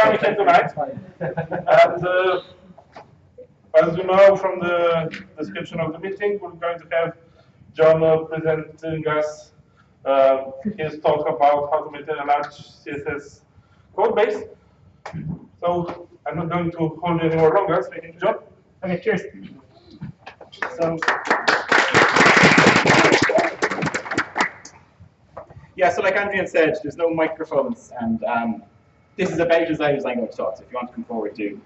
permission tonight. And as you know from the description of the meeting, we're going to have John presenting us his talk about how to maintain a large CSS code base. So I'm not going to hold you any more longer. So thank you, John. Okay, cheers. So, yeah, so like Andrian said, there's no microphones, and this is about as loud as I'm going to talk, so if you want to come forward, do.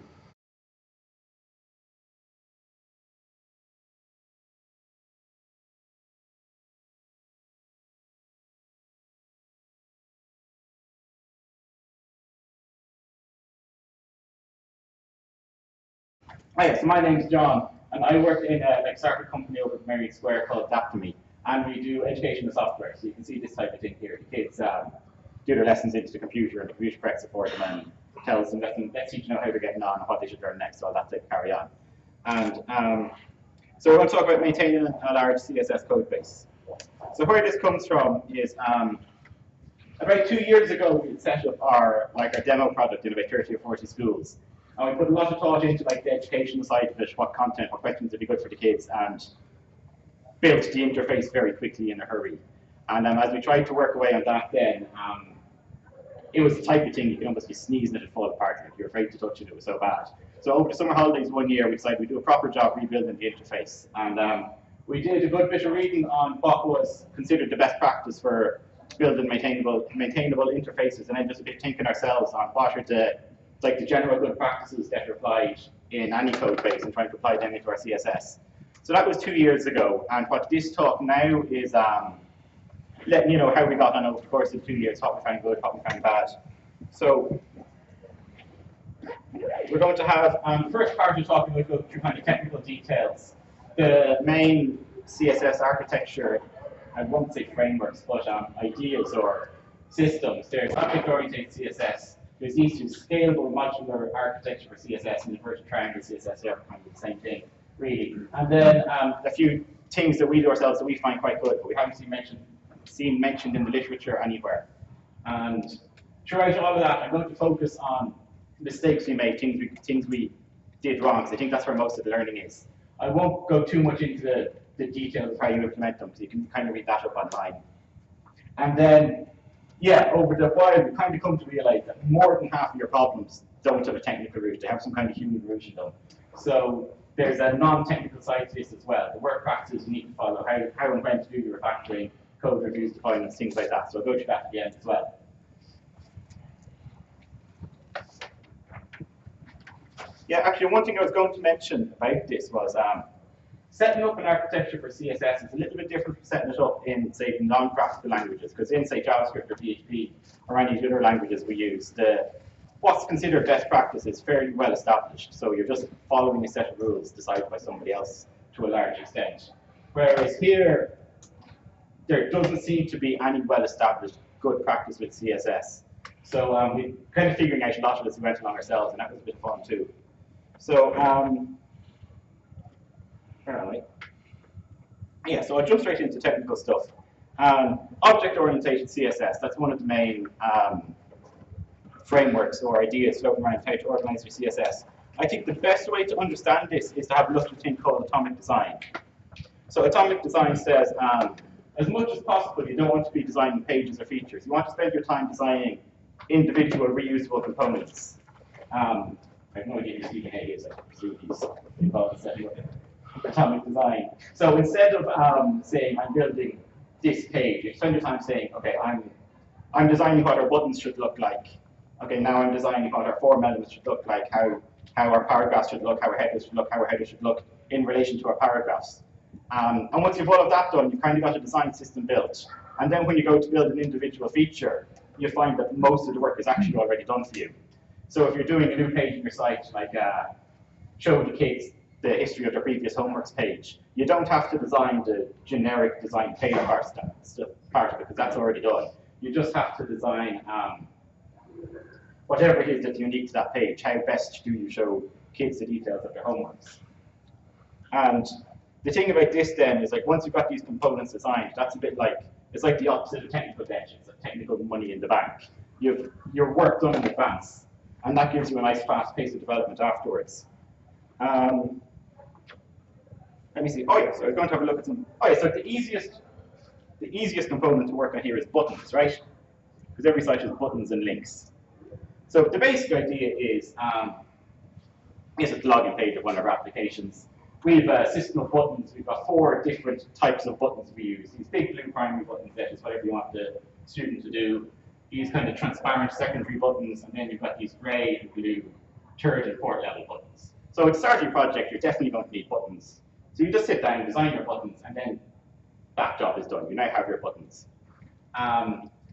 Hi, so my name's John, and I work in a startup company over at Marion Square called Adaptome, and we do educational software. So you can see this type of thing here. The kids do their lessons into the computer, and the computer corrects it for them and tells them, lets you know how they're getting on and what they should learn next, so that they carry on. And so we're going to talk about maintaining a large CSS code base. So where this comes from is about 2 years ago, we set up our demo product in about 30 or 40 schools. And we put a lot of thought into like the educational side of it, what content, what questions would be good for the kids, and built the interface very quickly in a hurry. And as we tried to work away on that then, it was the type of thing you could almost be sneezing at it fall apart. Like you're afraid to touch it, it was so bad. So over the summer holidays 1 year, we decided we'd do a proper job rebuilding the interface. And we did a good bit of reading on what was considered the best practice for building maintainable interfaces, and then just a bit thinking ourselves on what are the general good practices that are applied in any code base and trying to apply them into our CSS. So that was 2 years ago, and what this talk now is letting you know how we got on over the course of 2 years, what we found good, what we found bad. So we're going to have the first part of the talk, we'll go through kind of technical details. The main CSS architecture, I won't say frameworks, but ideas or systems. There's object-oriented CSS. There's these scalable modular architecture for CSS and inverted triangle CSS, yeah, kind of the same thing, really. And then a few things that we do ourselves that we find quite good, but we haven't seen mentioned in the literature anywhere. And throughout all of that, I'm going to focus on mistakes we made, things we did wrong, because I think that's where most of the learning is. I won't go too much into the details of how you implement them, so you can kind of read that up online. And then, yeah, over the while, we kind of come to realize that more than half of your problems don't have a technical root. They have some kind of human root in them. So there's a non-technical side to this as well. The work practices you need to follow, how and when to do your refactoring, code reviews, deployments, things like that. So I'll go through that at the end as well. Yeah, actually, one thing I was going to mention about this was setting up an architecture for CSS is a little bit different from setting it up in, say, non-graphical languages, because in, say, JavaScript or PHP or any of the other languages we use, what's considered best practice is fairly well established. So you're just following a set of rules decided by somebody else to a large extent. Whereas here, there doesn't seem to be any well-established good practice with CSS. So we're kind of figuring out a lot of this as we went along ourselves, and that was a bit fun too. So, where am I? Yeah, so I'll jump straight into technical stuff. Object-oriented CSS, that's one of the main frameworks or ideas floating around how to organize your CSS. I think the best way to understand this is to have a look at a thing called atomic design. So atomic design says, as much as possible, you don't want to be designing pages or features. You want to spend your time designing individual reusable components. I have no idea who Stephen A is. I presume he's involved in setting up atomic design. So instead of saying I'm building this page, you spend your time saying, okay, I'm designing what our buttons should look like. Okay, now I'm designing what our form elements should look like, how our paragraphs should look, how our headers should look, how our headers should look in relation to our paragraphs. And once you've all of that done, you've kind of got a design system built. And then when you go to build an individual feature, you find that most of the work is actually already done for you. So if you're doing a new page on your site, like show the kids the history of their previous homeworks page, you don't have to design the generic design page part of it, because that's already done. You just have to design whatever it is that's unique to that page. How best do you show kids the details of their homeworks? And the thing about this then is, like, once you've got these components designed, that's a bit like, it's like the opposite of technical debt. It's like technical money in the bank. You've your work done in advance. And that gives you a nice fast pace of development afterwards. Let me see. Oh yeah, so I was going to have a look at some. Oh yeah, so the easiest component to work on here is buttons, right? Because every site has buttons and links. So the basic idea is, here's a login page of one of our applications. We have a system of buttons. We've got 4 different types of buttons we use. These big blue primary buttons, that is whatever you want the student to do. These kind of transparent secondary buttons, and then you've got these gray and blue 3rd and 4th level buttons. So at the start of your project, you're definitely going to need buttons. So you just sit down, design your buttons, and then that job is done. You now have your buttons.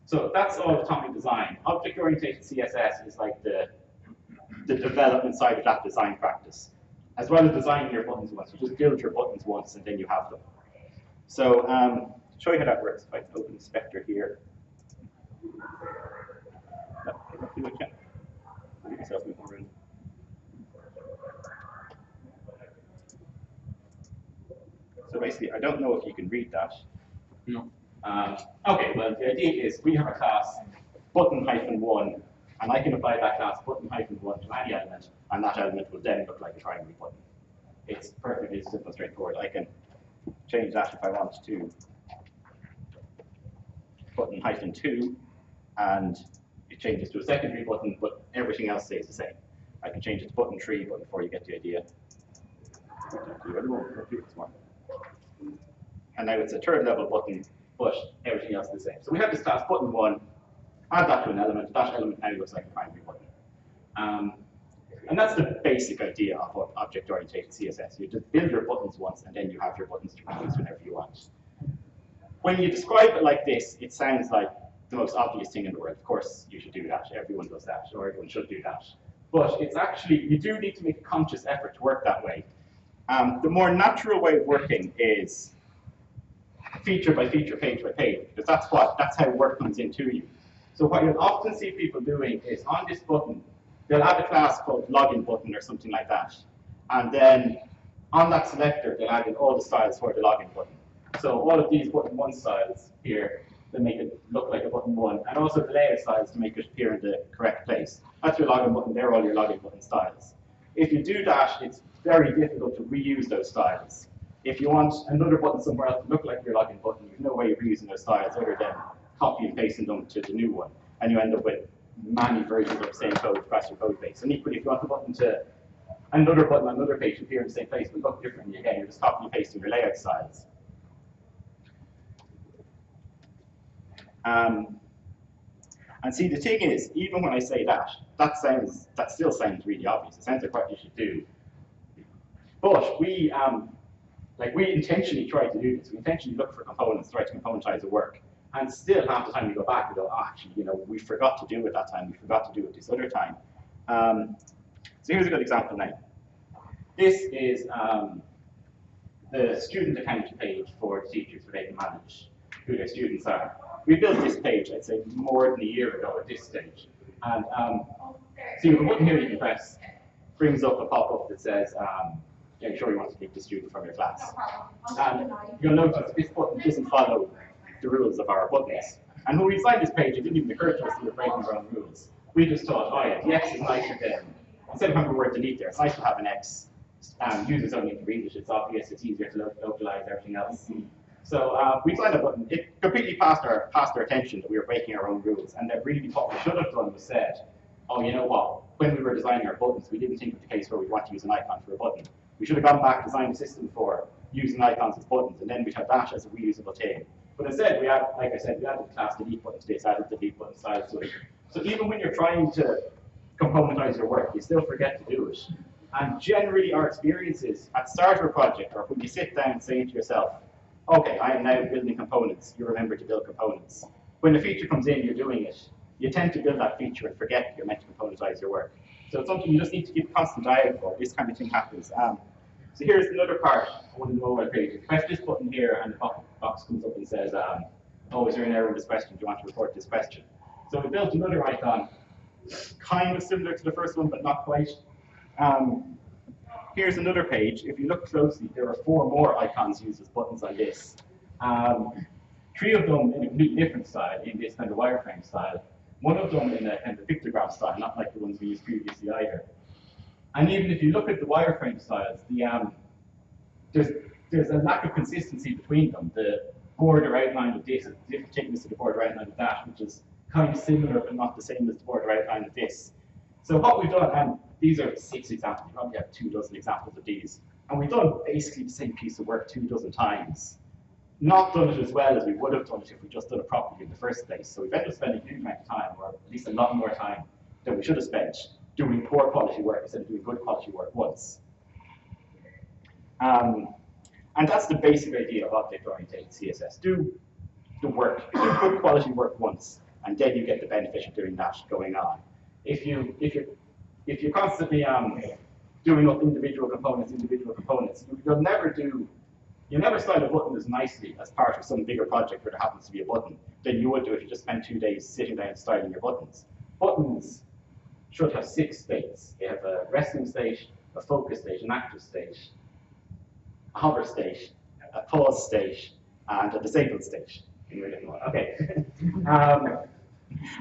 So that's all atomic design. Object-oriented CSS is like the development side of that design practice. As well as designing your buttons once, you just build your buttons once and then you have them. So to show you how that works, if I can open the Spectre here. No, I don't think I can. Give myself a bit more room. So basically, I don't know if you can read that. No. Okay, well, the idea is we have a class button-1, and I can apply that class button-1 to any element, and that element will then look like a primary button. It's perfectly simple and straightforward. I can change that if I want to button-2, and it changes to a secondary button, but everything else stays the same. I can change it to button-3, button-4, you get the idea. And now it's a 3rd level button, but everything else is the same. So we have this class button-1, add that to an element. That element now looks like a primary button. And that's the basic idea of object-oriented CSS. You just build your buttons once, and then you have your buttons to reuse whenever you want. When you describe it like this, it sounds like the most obvious thing in the world. Of course, you should do that. Everyone does that, or everyone should do that. But it's actually, you do need to make a conscious effort to work that way. The more natural way of working is feature by feature, page by page, because that's how work comes into you. So what you'll often see people doing is on this button, they'll have a class called login button or something like that. And then on that selector, they'll add in all the styles for the login button. So all of these button-1 styles here, they make it look like a button-1, and also the layer styles to make it appear in the correct place. That's your login button, they're all your login button styles. If you do that, it's very difficult to reuse those styles. If you want another button somewhere else to look like your login button, you have no way of reusing those styles other than copy and pasting them to the new one. And you end up with many versions of the same code across your code base. And equally, if you want the button to another button on another page to appear in the same place but look differently, again, you're just copying and pasting your layout styles. And see, the thing is, even when I say that, that still sounds really obvious. It sounds like what you should do. But we intentionally try to do this. We intentionally look for components, try to componentize the work. And still, half the time we go back and go, oh, actually, we forgot to do it that time. We forgot to do it this other time. So here's a good example now. This is the student account page for teachers where they can manage who their students are. We built this page, I'd say, more than a year ago at this stage. And so you have a button here you can press, brings up a pop-up that says, I'm sure you want to keep the student from your class. And you'll notice this button doesn't follow the rules of our buttons. And when we designed this page, it didn't even occur to us that we were breaking our own rules. We just thought, oh yeah, the X is nicer than, instead of having the word delete there, it's nice to have an X. Users don't need to read it, it's obvious, it's easier to localize everything else. So we designed a button. It completely passed our attention that we were breaking our own rules, and that really what we should have done was said, oh, you know what? When we were designing our buttons, we didn't think of the case where we want to use an icon for a button. We should have gone back, designed a system for using icons as buttons, and then we'd have that as a reusable thing. But instead, we had, like I said, we added the class delete button to this, added the delete button styles to it. So even when you're trying to componentize your work, you still forget to do it. And generally, our experiences at the start of a project, or when you sit down saying to yourself, okay, I am now building components, you remember to build components. When the feature comes in, you're doing it. You tend to build that feature and forget that you're meant to componentize your work. So it's something you just need to keep a constant eye out for. This kind of thing happens. So here's another part on the mobile page. You press this button here, and the box comes up and says, oh, is there an error in this question? Do you want to report this question? So we built another icon, kind of similar to the first one, but not quite. Here's another page. If you look closely, there are 4 more icons used as buttons on this. 3 of them in a completely different style, in this kind of wireframe style. One of them in a kind of pictograph style, not like the ones we used previously either. And even if you look at the wireframe styles, there's a lack of consistency between them. The border outline of this is different thickness to the border outline of that, which is kind of similar but not the same as the border outline of this. So what we've done, and these are 6 examples, we probably have 24 examples of these, and we've done basically the same piece of work 24 times. Not done it as well as we would have done it if we just done it properly in the first place. So we've ended up spending a huge amount of time, or at least a lot more time than we should have spent, doing poor quality work instead of doing good quality work once. And that's the basic idea of object-oriented CSS. Do the work, do good quality work once, and then you get the benefit of doing that going on. If you're constantly doing up individual components, you'll never style a button as nicely as part of some bigger project where there happens to be a button than you would do if you just spent 2 days sitting down styling your buttons. Buttons should have 6 states. They have a resting state, a focus state, an active state, a hover state, a pause state, and a disabled state. Okay. And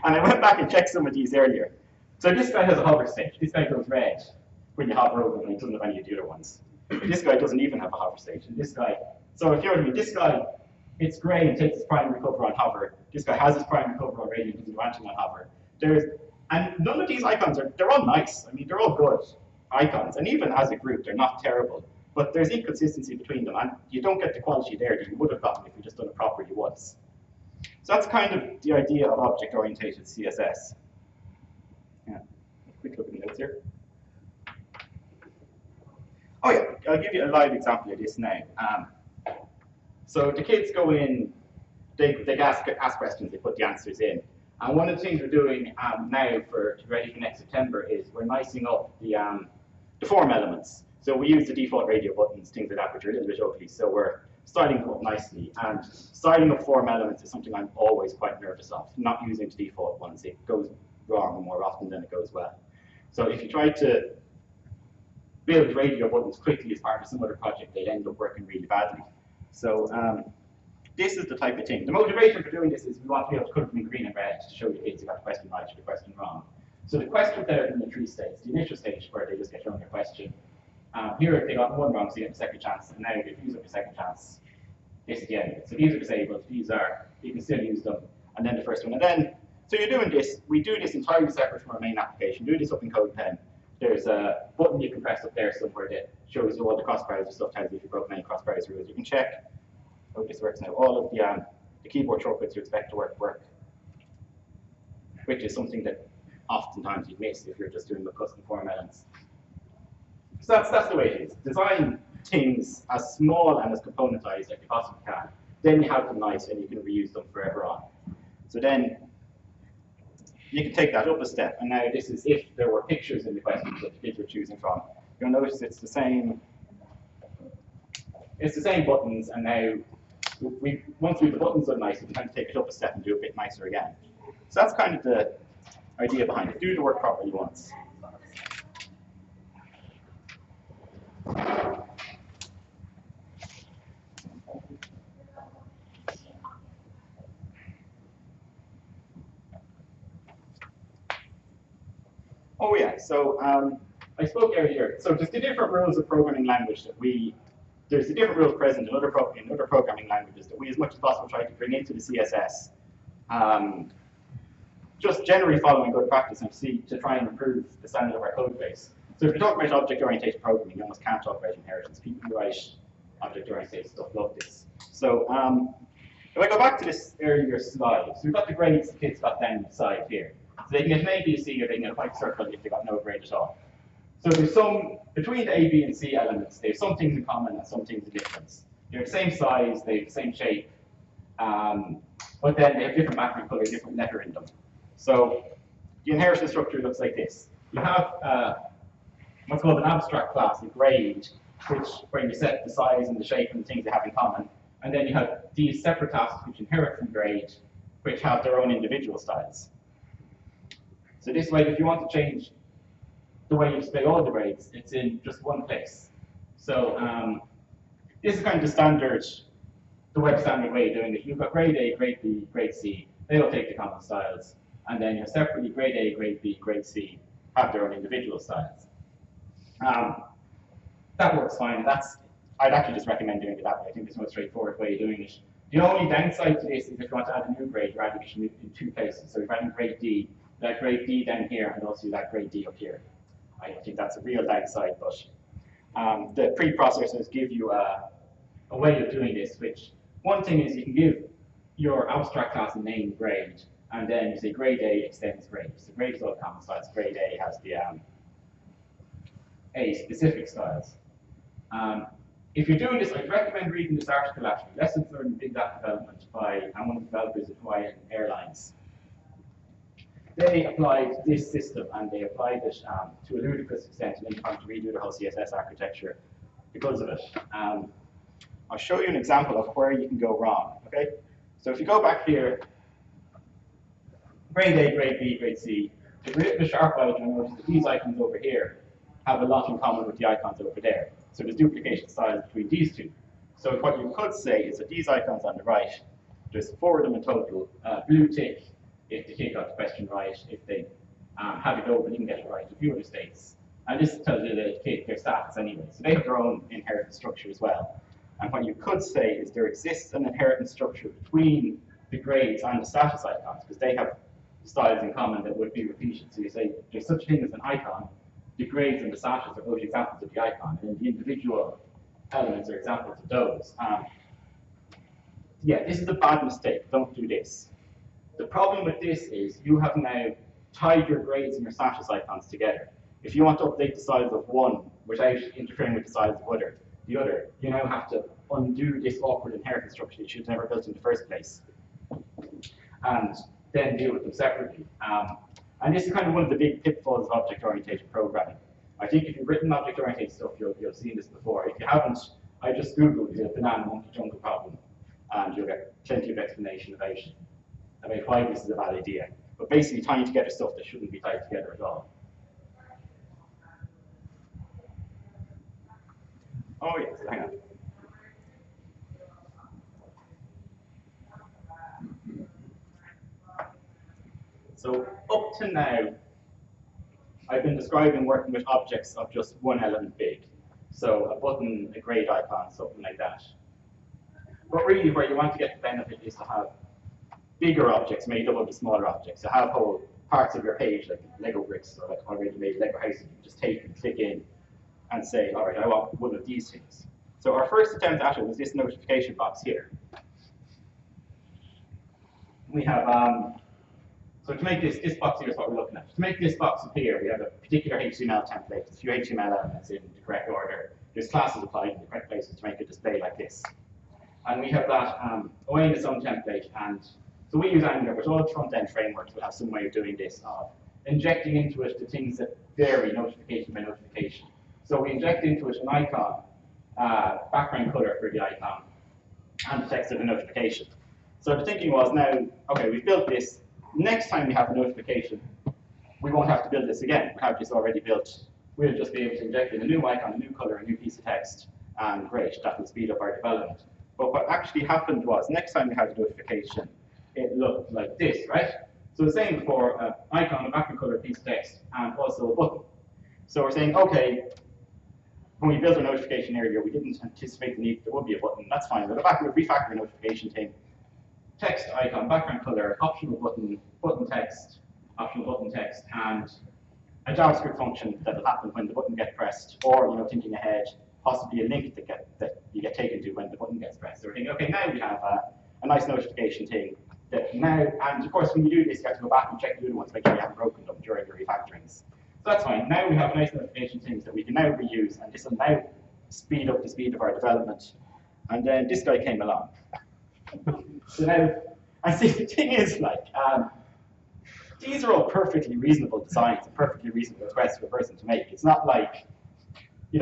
I went back and checked some of these earlier. So this guy has a hover state. This guy goes red when you hover over him, and he doesn't have any of the other ones. This guy doesn't even have a hover state. And this guy, so if you're this guy, it's gray and takes his primary cover on hover. This guy has his primary cover already and doesn't do anything on hover. And none of these icons they're all nice. I mean, they're all good icons. And even as a group, they're not terrible. But there's inconsistency between them, and you don't get the quality there that you would have gotten if you just done it properly once. So that's kind of the idea of object-oriented CSS. Yeah, quick look at the notes here. Oh yeah, I'll give you a live example of this now. So the kids go in, they ask questions, they put the answers in. And one of the things we're doing now to be ready for next September is we're nicing up the form elements. So we use the default radio buttons, things like that, which are a little bit ugly. So we're styling them up nicely. And styling up form elements is something I'm always quite nervous of. Not using the default ones, it goes wrong more often than it goes well. So if you try to build radio buttons quickly as part of some other project, they'd end up working really badly. So this is the type of thing. The motivation for doing this is we want to be able to color them in green and red to show the kids who got the question right or the question wrong. So the question there in the 3 states. The initial stage where they just get shown their question. Here they got 1 wrong, so you get the second chance, and now if you use up your second chance, this is the end of it. So these are disabled, you can still use them, and then the first one. And then, so you're doing this, we do this entirely separate from our main application. Do this up in CodePen. There's a button you can press up there somewhere that shows you all the cross-browser stuff, tells you if you've broken any cross-browser rules. You can check, I hope this works now, all of the keyboard shortcuts you expect to work, which is something that oftentimes you'd miss if you're just doing the custom form elements. So that's the way it is. Design things as small and as componentized as you possibly can. Then you have them nice and you can reuse them forever on. So then you can take that up a step. And now this is if there were pictures in the questions that the kids were choosing from. You'll notice it's the same buttons, and now once we have the buttons done nice, we can kind of take it up a step and do a bit nicer again. So that's kind of the idea behind it. Do the work properly once. Oh yeah, so I spoke earlier. So there's the different rules of programming language that there's the different rules present in other programming languages that we, as much as possible, try to bring into the CSS. Just generally following good practice and to try and improve the standard of our code base. So if you talk about object-oriented programming, you almost can't talk about inheritance. People who write object-oriented stuff love this. So if I go back to this earlier slide, so we've got the grades the kids got down the side here. So they can get an A, B, C, or they can get a white circle if they got no grade at all. So there's between the A, B, and C elements, they have some things in common and some things in difference. They're the same size, they have the same shape, but then they have different background color, different letter in them. So the inheritance structure looks like this. You have what's called an abstract class, a grade, where you set the size and the shape and the things they have in common. And then you have these separate classes which inherit from grade, which have their own individual styles. So this way, if you want to change the way you display all the grades, it's in just one place. So this is kind of the web standard way of doing it. You've got grade A, grade B, grade C. They all take the common styles. And then separately, grade A, grade B, grade C have their own individual styles. That works fine. I'd actually just recommend doing it that way. I think it's the most straightforward way of doing it. The only downside to this is if you want to add a new grade, you're adding it in two places. So you're adding grade D, that grade D down here, and also that grade D up here. I think that's a real downside, but the preprocessors give you a way of doing this, which one thing is you can give your abstract class a name grade, and then you say grade A extends grade. So grade is all common styles. Grade A has the A specific styles. If you're doing this, I'd recommend reading this article actually, Lessons Learned in Big Data Development by one of the developers at Hawaiian Airlines. They applied this system and they applied it to a ludicrous extent and then trying to redo the whole CSS architecture because of it. I'll show you an example of where you can go wrong, okay? So if you go back here, grade A, grade B, grade C, if you're written a sharp out, you'll notice that these icons over here have a lot in common with the icons over there. So there's duplication styles between these two. So what you could say is that these icons on the right, there's 4 of them in total, blue tick if the kid got the question right, if they had to go but didn't get it right, a few other states. And this tells you the kid, their status anyway. So they have their own inheritance structure as well. And what you could say is there exists an inheritance structure between the grades and the status icons, because they have styles in common that would be repeated. So you say there's such a thing as an icon, the grades and the status are both examples of the icon, and then the individual elements are examples of those. Yeah, this is a bad mistake. Don't do this. The problem with this is you have now tied your grades and your status icons together. If you want to update the size of one without interfering with the size of the other, you now have to undo this awkward inheritance structure that you should have never built in the first place, and then deal with them separately. And this is kind of one of the big pitfalls of object-oriented programming. I think if you've written object-oriented stuff, you'll have seen this before. If you haven't, I just Googled the banana monkey jungle problem, and you'll get plenty of explanation about why this is a bad idea. But basically tying together stuff that shouldn't be tied together at all. Oh yes, hang on. So up to now, I've been describing working with objects of just one element big. So a button, a grade icon, something like that. But really where you want to get the benefit is to have bigger objects made up of the smaller objects. So have whole parts of your page like Lego bricks or like already made Lego houses. You can just take and click in and say, all right, I want one of these things. So our first attempt at it was this notification box here. We have, so to make this box here is what we're looking at. To make this box appear, we have a particular HTML template, a few HTML elements in the correct order. There's classes applied in the correct places to make it display like this. And we have that away in its own template. And so we use Angular, but all front-end frameworks will have some way of doing this, of injecting into it the things that vary notification by notification. So we inject into it an icon, background color for the icon, and the text of the notification. So the thinking was now, okay, we've built this. Next time we have a notification, we won't have to build this again. We have this already built. We'll just be able to inject in a new icon, a new color, a new piece of text, and great, that will speed up our development. But what actually happened was, next time we had a notification, it looked like this, right? So the same before, an icon, a background color, a piece of text, and also a button. So we're saying, okay, when we built our notification earlier, we didn't anticipate the need there would be a button. That's fine. We'll go back, we'll refactor the notification thing. Text icon, background color, optional button, button text, optional button text, and a JavaScript function that will happen when the button gets pressed, or thinking ahead, possibly a link that you get taken to when the button gets pressed. So we're thinking, okay, now we have a nice notification thing that now, and of course when you do this, you have to go back and check the other ones, make sure you haven't broken them during your refactorings. So that's fine. Now we have nice notification things that we can now reuse, and this will now speed up the speed of our development. And then this guy came along. So now, and see, the thing is, like, these are all perfectly reasonable designs and perfectly reasonable requests for a person to make. It's not like,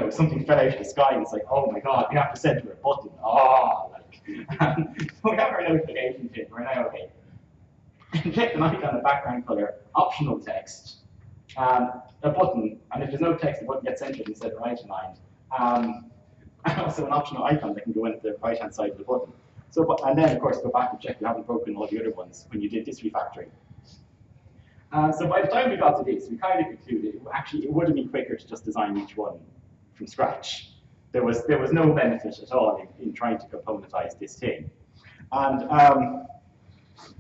something fell out of the sky and it's like, oh my god, we have to send her a button. Oh, like, so we have our notification thing. We're now okay. Inject an icon, a background color, optional text, a button, and if there's no text, the button gets centered instead of right aligned. And also an optional icon that can go in at the right-hand side of the button. So, and then, of course, go back and check you haven't broken all the other ones when you did this refactoring. So by the time we got to this, we kind of concluded it would have been quicker to just design each one from scratch. There was no benefit at all in trying to componentize this thing. And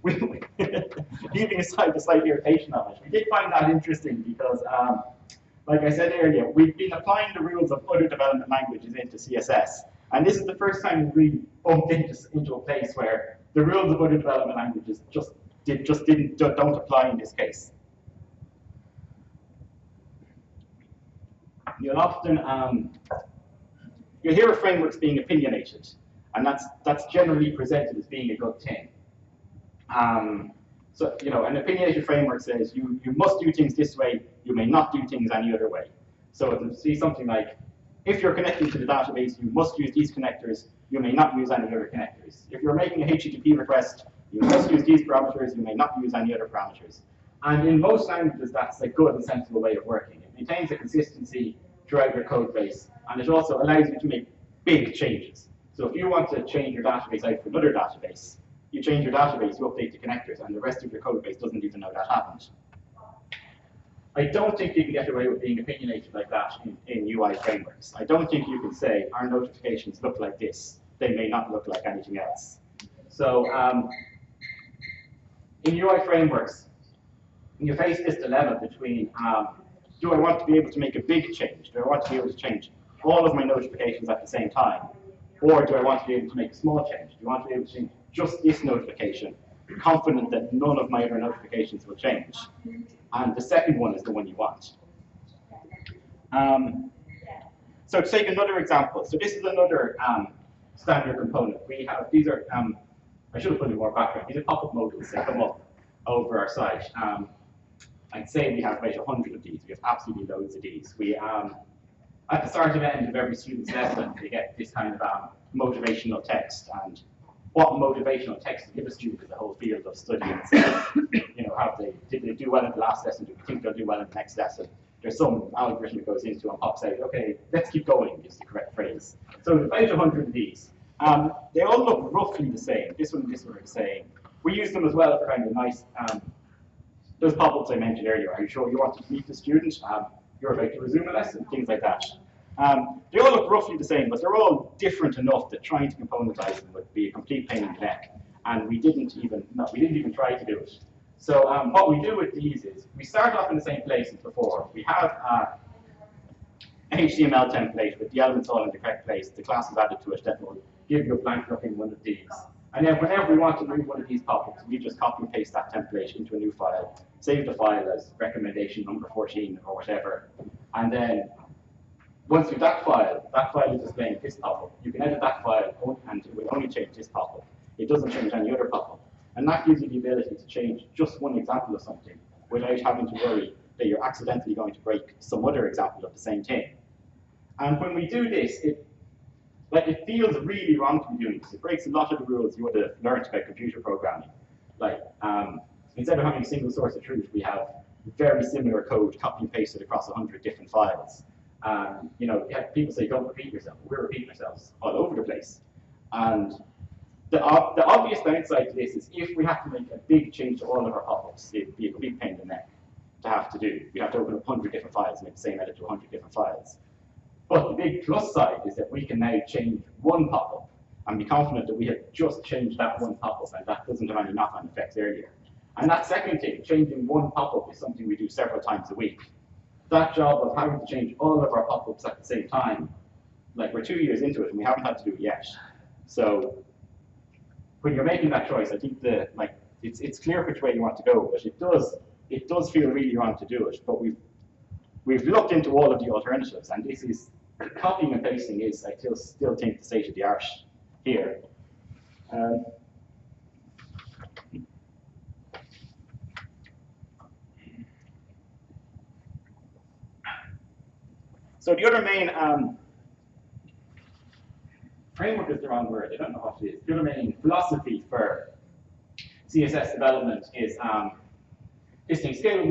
leaving aside the slight irritation of it, we did find that interesting because, like I said earlier, we've been applying the rules of other development languages into CSS. And this is the first time we really bumped into a place where the rules of other development languages don't apply in this case. You'll often you'll hear of frameworks being opinionated, and that's generally presented as being a good thing. So an opinionated framework says you must do things this way, you may not do things any other way. So it will see something like, if you're connecting to the database, you must use these connectors, you may not use any other connectors. If you're making a HTTP request, you must use these parameters, you may not use any other parameters. And in most languages, that's a good and sensible way of working. It maintains a consistency throughout your code base, and it also allows you to make big changes. So if you want to change your database out for another database, you change your database, you update the connectors, and the rest of your code base doesn't even know that happened. I don't think you can get away with being opinionated like that in UI frameworks. I don't think you can say, our notifications look like this. They may not look like anything else. So in UI frameworks, you face this dilemma between, do I want to be able to make a big change? Do I want to be able to change all of my notifications at the same time? Or do I want to be able to make a small change? Do you want to be able to change just this notification, confident that none of my other notifications will change? And the second one is the one you want. So to take another example, so this is another standard component. We have, these are, I should have put in more background, these are pop-up modules that come up over our site. I'd say we have about 100 of these. We have absolutely loads of these. We, at the start and end of every student's lesson, they get this kind of motivational text. And what motivational text to give a student is a whole field of study. Did they do well in the last lesson? Do we think they'll do well in the next lesson? There's some algorithm that goes into and pops out, okay, let's keep going, is the correct phrase. So about 100 of these. They all look roughly the same. This one and this one are the same. We use them as well for kind of nice, those pop-ups I mentioned earlier. Are you sure you want to meet the student? You're about to resume a lesson, things like that. They all look roughly the same, but they're all different enough that trying to componentize them would be a complete pain in the neck. And we didn't even try to do it. So what we do with these is, we start off in the same place as before. We have an HTML template with the elements all in the correct place, the class is added to it that will give you a blank looking one of these. And then whenever we want to move one of these pop-ups, we just copy and paste that template into a new file, save the file as recommendation number 14 or whatever. And then once you have that file is displaying this pop-up. You can edit that file and it will only change this pop-up. It doesn't change any other pop-up. And that gives you the ability to change just one example of something without having to worry that you're accidentally going to break some other example of the same thing. And when we do this, it feels really wrong to be doing this. It breaks a lot of the rules you would have learned about computer programming. Like, instead of having a single source of truth, we have very similar code copy and pasted across 100 different files. People say, don't repeat yourself. We're repeating ourselves all over the place. And the obvious downside to this is if we have to make a big change to all of our pop-ups, it'd be a big pain in the neck to have to do. We have to open up 100 different files and make the same edit to 100 different files. But the big plus side is that we can now change one pop-up and be confident that we have just changed that one pop-up and that doesn't have any knock-on effects earlier. And that second thing, changing one pop-up, is something we do several times a week. That job of having to change all of our pop-ups at the same time, like we're 2 years into it and we haven't had to do it yet. So when you're making that choice, I think it's clear which way you want to go, but it does feel really wrong to do it. But we've looked into all of the alternatives, and this is copying and pasting is, I still think, the state of the art here. So the other main framework is the wrong word. I don't know what it is. The other main philosophy for CSS development is this thing, Scalable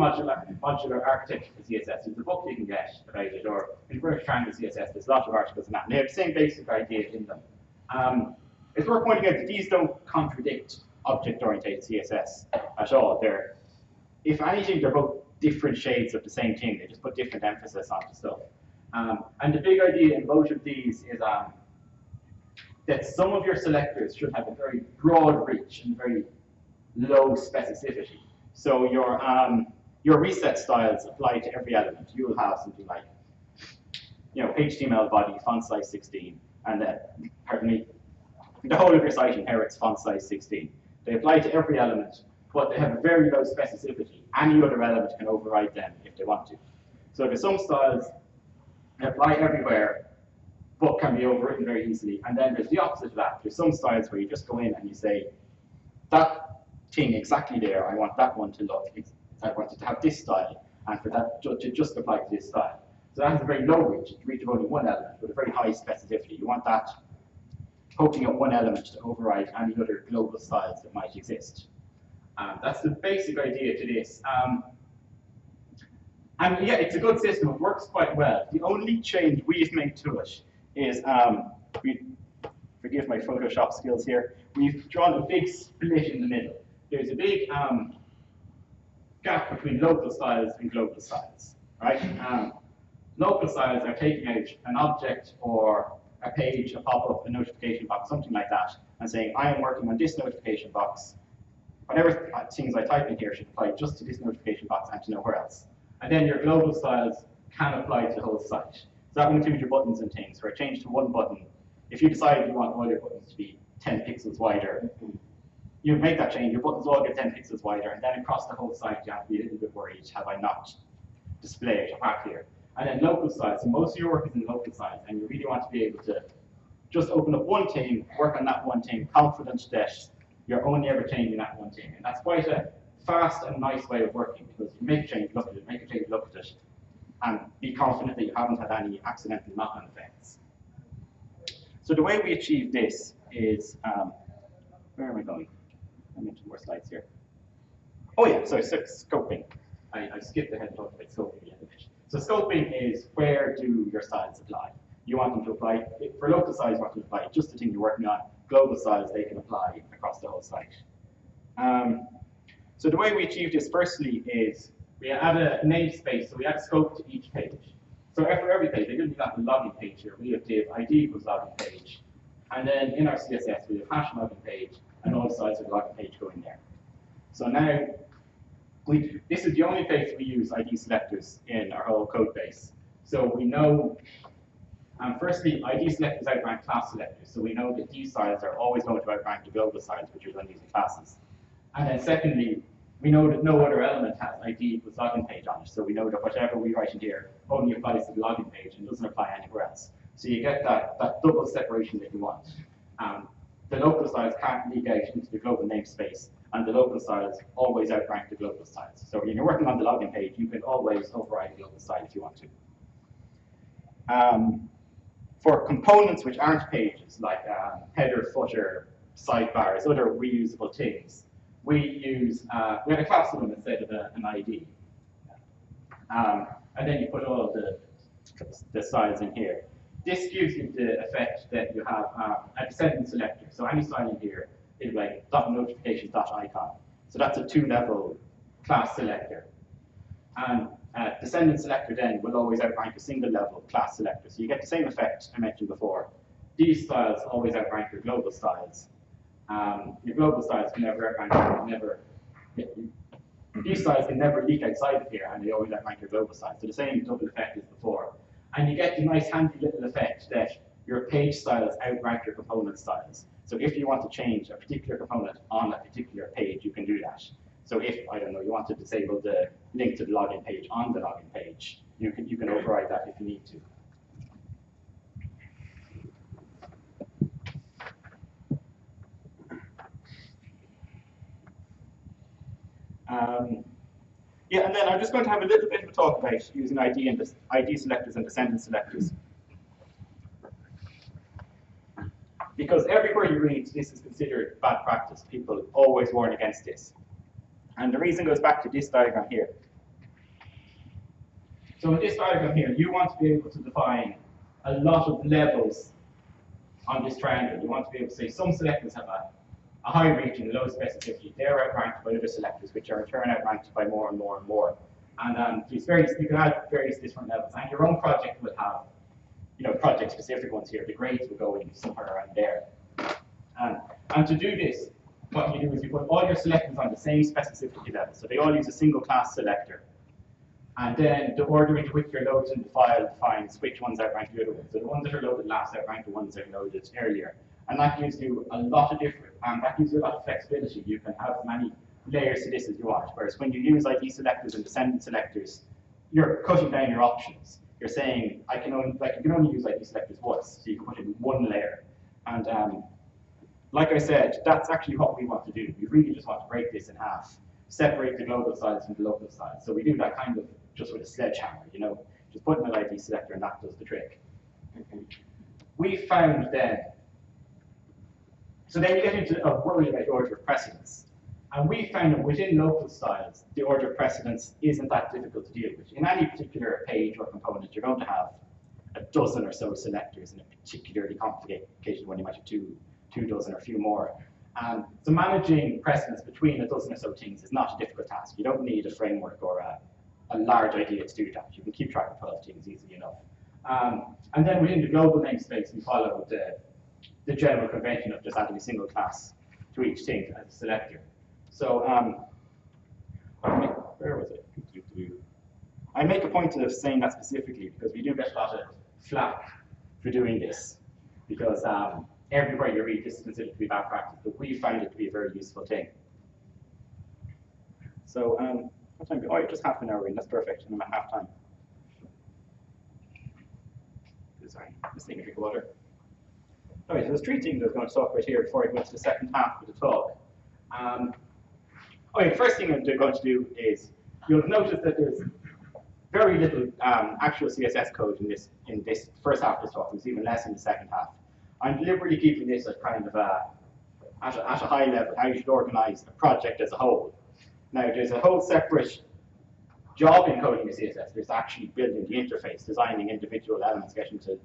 Modular Architecture for CSS. There's a book you can get about it, or Inverted Triangle CSS. There's lots of articles on that, and they have the same basic idea in them. It's worth pointing out that these don't contradict object-oriented CSS at all. if anything, they're both different shades of the same thing. They just put different emphasis onto stuff. And the big idea in both of these is that some of your selectors should have a very broad reach and very low specificity. So your reset styles apply to every element. You will have something like, HTML body, font size 16, and then, pardon me, the whole of your site inherits font size 16. They apply to every element, but they have a very low specificity. Any other element can override them if they want to. So there's some styles that apply everywhere, but can be overwritten very easily. And then there's the opposite of that. There's some styles where you just go in and you say, that thing exactly there, I want that one to look, I want it to have this style, and for that to just apply to this style. So that has a very low reach, it's a reach of only one element, with a very high specificity. You want that poking at one element to override any other global styles that might exist. That's the basic idea to this. And yeah, it's a good system, it works quite well. The only change we've made to it is, forgive my Photoshop skills here, we've drawn a big split in the middle. There's a big gap between local styles and global styles, right? Local styles are taking out an object or a page, a pop-up, a notification box, something like that, and saying, I am working on this notification box. Whatever things I type in here should apply just to this notification box and to nowhere else. And then your global styles can apply to the whole site. So that will include your buttons and things, where a change to one button, if you decide you want all your buttons to be 10 pixels wider, you make that change, your buttons all get 10 pixels wider, and then across the whole site you have to be a little bit worried, have I not displayed or back here? And then local styles, so most of your work is in local styles, and you really want to be able to just open up one thing, work on that one thing, confident that you're only ever changing that one thing. And that's quite a fast and nice way of working, because you make a change, look at it, make a change, look at it, and be confident that you haven't had any accidental knock-on effects. So the way we achieve this is, where am I going? I'm into more slides here. Oh yeah, so scoping. I skipped ahead and talked about scoping a little bit. So scoping is where do your styles apply? You want them to apply, for local styles, you want them to apply just the thing you're working on. Global styles, they can apply across the whole site. So the way we achieve this, firstly, is we add a namespace, so we add scope to each page. So for every page, they didn't have the login page here. We have div ID equals login page. And then in our CSS, we have hash login page, and all styles of the login page go in there. So now, this is the only place we use ID selectors in our whole code base. So we know, firstly, ID selectors outrank class selectors. So we know that these styles are always going to outrank the global styles, which are done using classes. And then secondly, we know that no other element has ID equals login page on it. So we know that whatever we write in here only applies to the login page and doesn't apply anywhere else. So you get that double separation that you want. The local styles can't leak out into the global namespace, and the local styles always outrank the global styles. So when you're working on the login page, you can always override the global style if you want to. For components which aren't pages, like header, footer, sidebars, other reusable things, we have a class of them instead of an ID. And then you put all of the styles in here. This gives you the effect that you have a descendant selector. So any style in here is like .notification.icon. So that's a 2-level class selector. And descendant selector then will always outrank a single-level class selector. So you get the same effect I mentioned before. These styles always outrank your global styles. Your global styles can never outrank, these styles can never leak outside of here, and they always outrank your global styles. So the same double effect as before. And you get the nice handy little effect that your page styles outrank your component styles. So if you want to change a particular component on a particular page, you can do that. So if, I don't know, you want to disable the link to the login page on the login page, you can override that if you need to. Yeah, and then I'm just going to have a little bit of a talk about using ID selectors and descendant selectors. Because everywhere you read, this is considered bad practice. People always warn against this. And the reason goes back to this diagram here. So in this diagram here, you want to be able to define a lot of levels on this triangle. You want to be able to say some selectors have a a high region, low specificity, they're outranked by other selectors, which are in turn outranked by more and more and more. And you can add various different levels, and your own project will have, project-specific ones here. The grades will go in somewhere around there. And to do this, what you do is you put all your selectors on the same specificity level. So they all use a single class selector. And then the order in which you're loaded in the file defines which ones outrank the other ones. So the ones that are loaded last outrank the ones that are loaded earlier. And that gives you a lot of that gives you a lot of flexibility. You can have as many layers to this as you want. Whereas when you use ID selectors and descendant selectors, you're cutting down your options. You're saying you can only use ID selectors once, so you can put in one layer. And like I said, that's actually what we want to do. We really just want to break this in half, separate the global styles from the local styles. So we do that kind of just with a sledgehammer, just put in an ID selector and that does the trick. We found then, so then you get into a worry about order of precedence. And we found that within local styles, the order of precedence isn't that difficult to deal with. In any particular page or component, you're going to have a dozen or so selectors in a particularly complicated one. You might have two dozen or a few more. So managing precedence between a dozen or so things is not a difficult task. You don't need a framework or a large idea to do that. You can keep track of 12 things easily enough. And then within the global namespace, we follow the general convention of just adding a single class to each thing as a selector. So, where was it? I make a point of saying that specifically because we do get a lot of flack for doing this. Because everywhere you read, this is considered to be bad practice, but we find it to be a very useful thing. So, what time? Oh, just half an hour in. That's perfect. And I'm at half time. Sorry, just taking a drink of water. All right, so there's three things I was going to talk about here before I go into the second half of the talk. The first thing I'm going to do is you'll notice that there's very little actual CSS code in this first half of this talk. There's even less in the second half. I'm deliberately keeping this at kind of at a high level, how you should organize a project as a whole. Now, there's a whole separate job in coding your CSS. There's actually building the interface, designing individual elements, getting to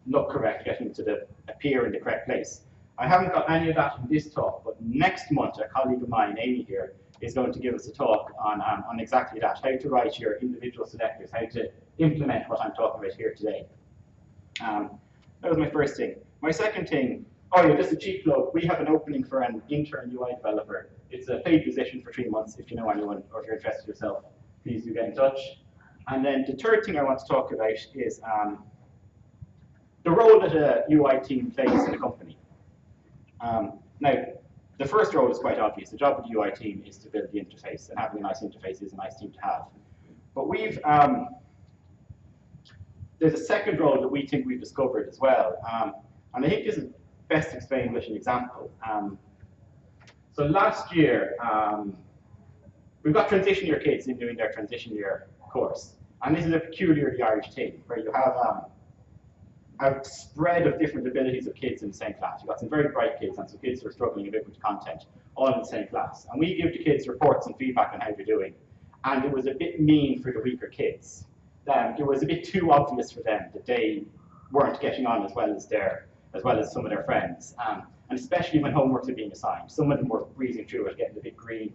look correct, getting to appear in the correct place. I haven't got any of that in this talk, but next month, a colleague of mine, Amy here, is going to give us a talk on exactly that, how to write your individual selectors, how to implement what I'm talking about here today. That was my first thing. My second thing, just a cheap plug. We have an opening for an intern UI developer. It's a paid position for 3 months. If you know anyone or if you're interested yourself, please do get in touch. And then the third thing I want to talk about is the role that a UI team plays in a company. Now, the first role is quite obvious. The job of the UI team is to build the interface, and having a nice interface is a nice thing to have. But there's a second role that we think we've discovered as well. And I think this is best explained with an example. So last year, we've got transition year kids in doing their transition year course. And this is a peculiarly Irish thing, where you have a spread of different abilities of kids in the same class. You've got some very bright kids and some kids who are struggling a bit with content, all in the same class. And we give the kids reports and feedback on how they're doing. And it was a bit mean for the weaker kids. It was a bit too obvious for them that they weren't getting on as well as some of their friends. And especially when homeworks are being assigned. Some of them were breezing through it, getting a bit green,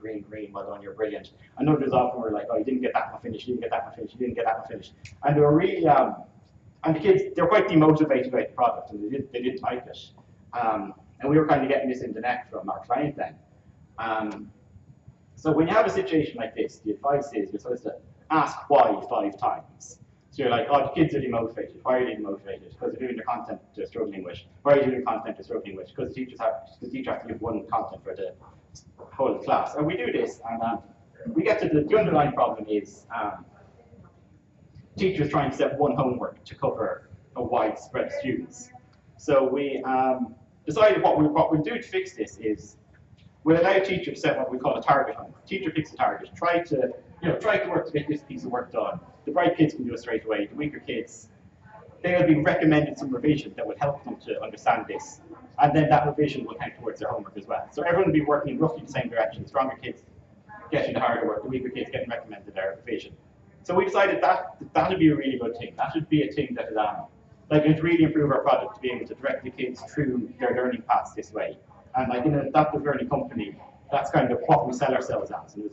well done, you're brilliant. And others often were like, oh, you didn't get that one finished, you didn't get that one finished, you didn't get that one finished. And they were really, and the kids, they were quite demotivated by the product, and they didn't like it. And we were kind of getting this in the neck from our client then. So when you have a situation like this, the advice is you're supposed to ask why 5 times. So you're like, oh, the kids are demotivated. Why are they demotivated? Because they're doing the content they're struggling with. Why are you doing content they're struggling with? Because the teacher has to give one content for the whole class. And we do this, and we get to the underlying problem is teachers trying to set one homework to cover a wide spread of students. So we decided what we'll do to fix this is we'll allow a teacher to set what we call a target homework. Teacher picks a target, try to work to get this piece of work done. The bright kids can do it straight away. The weaker kids, they'll be recommended some revision that would help them to understand this. And then that revision will count towards their homework as well. So everyone will be working in roughly the same direction. The stronger kids getting the harder work, the weaker kids getting recommended their revision. So we decided that would be a really good thing. That would be a thing that would really improve our product to be able to direct the kids through their learning paths this way. And like in an adaptive learning company, that's kind of what we sell ourselves as. And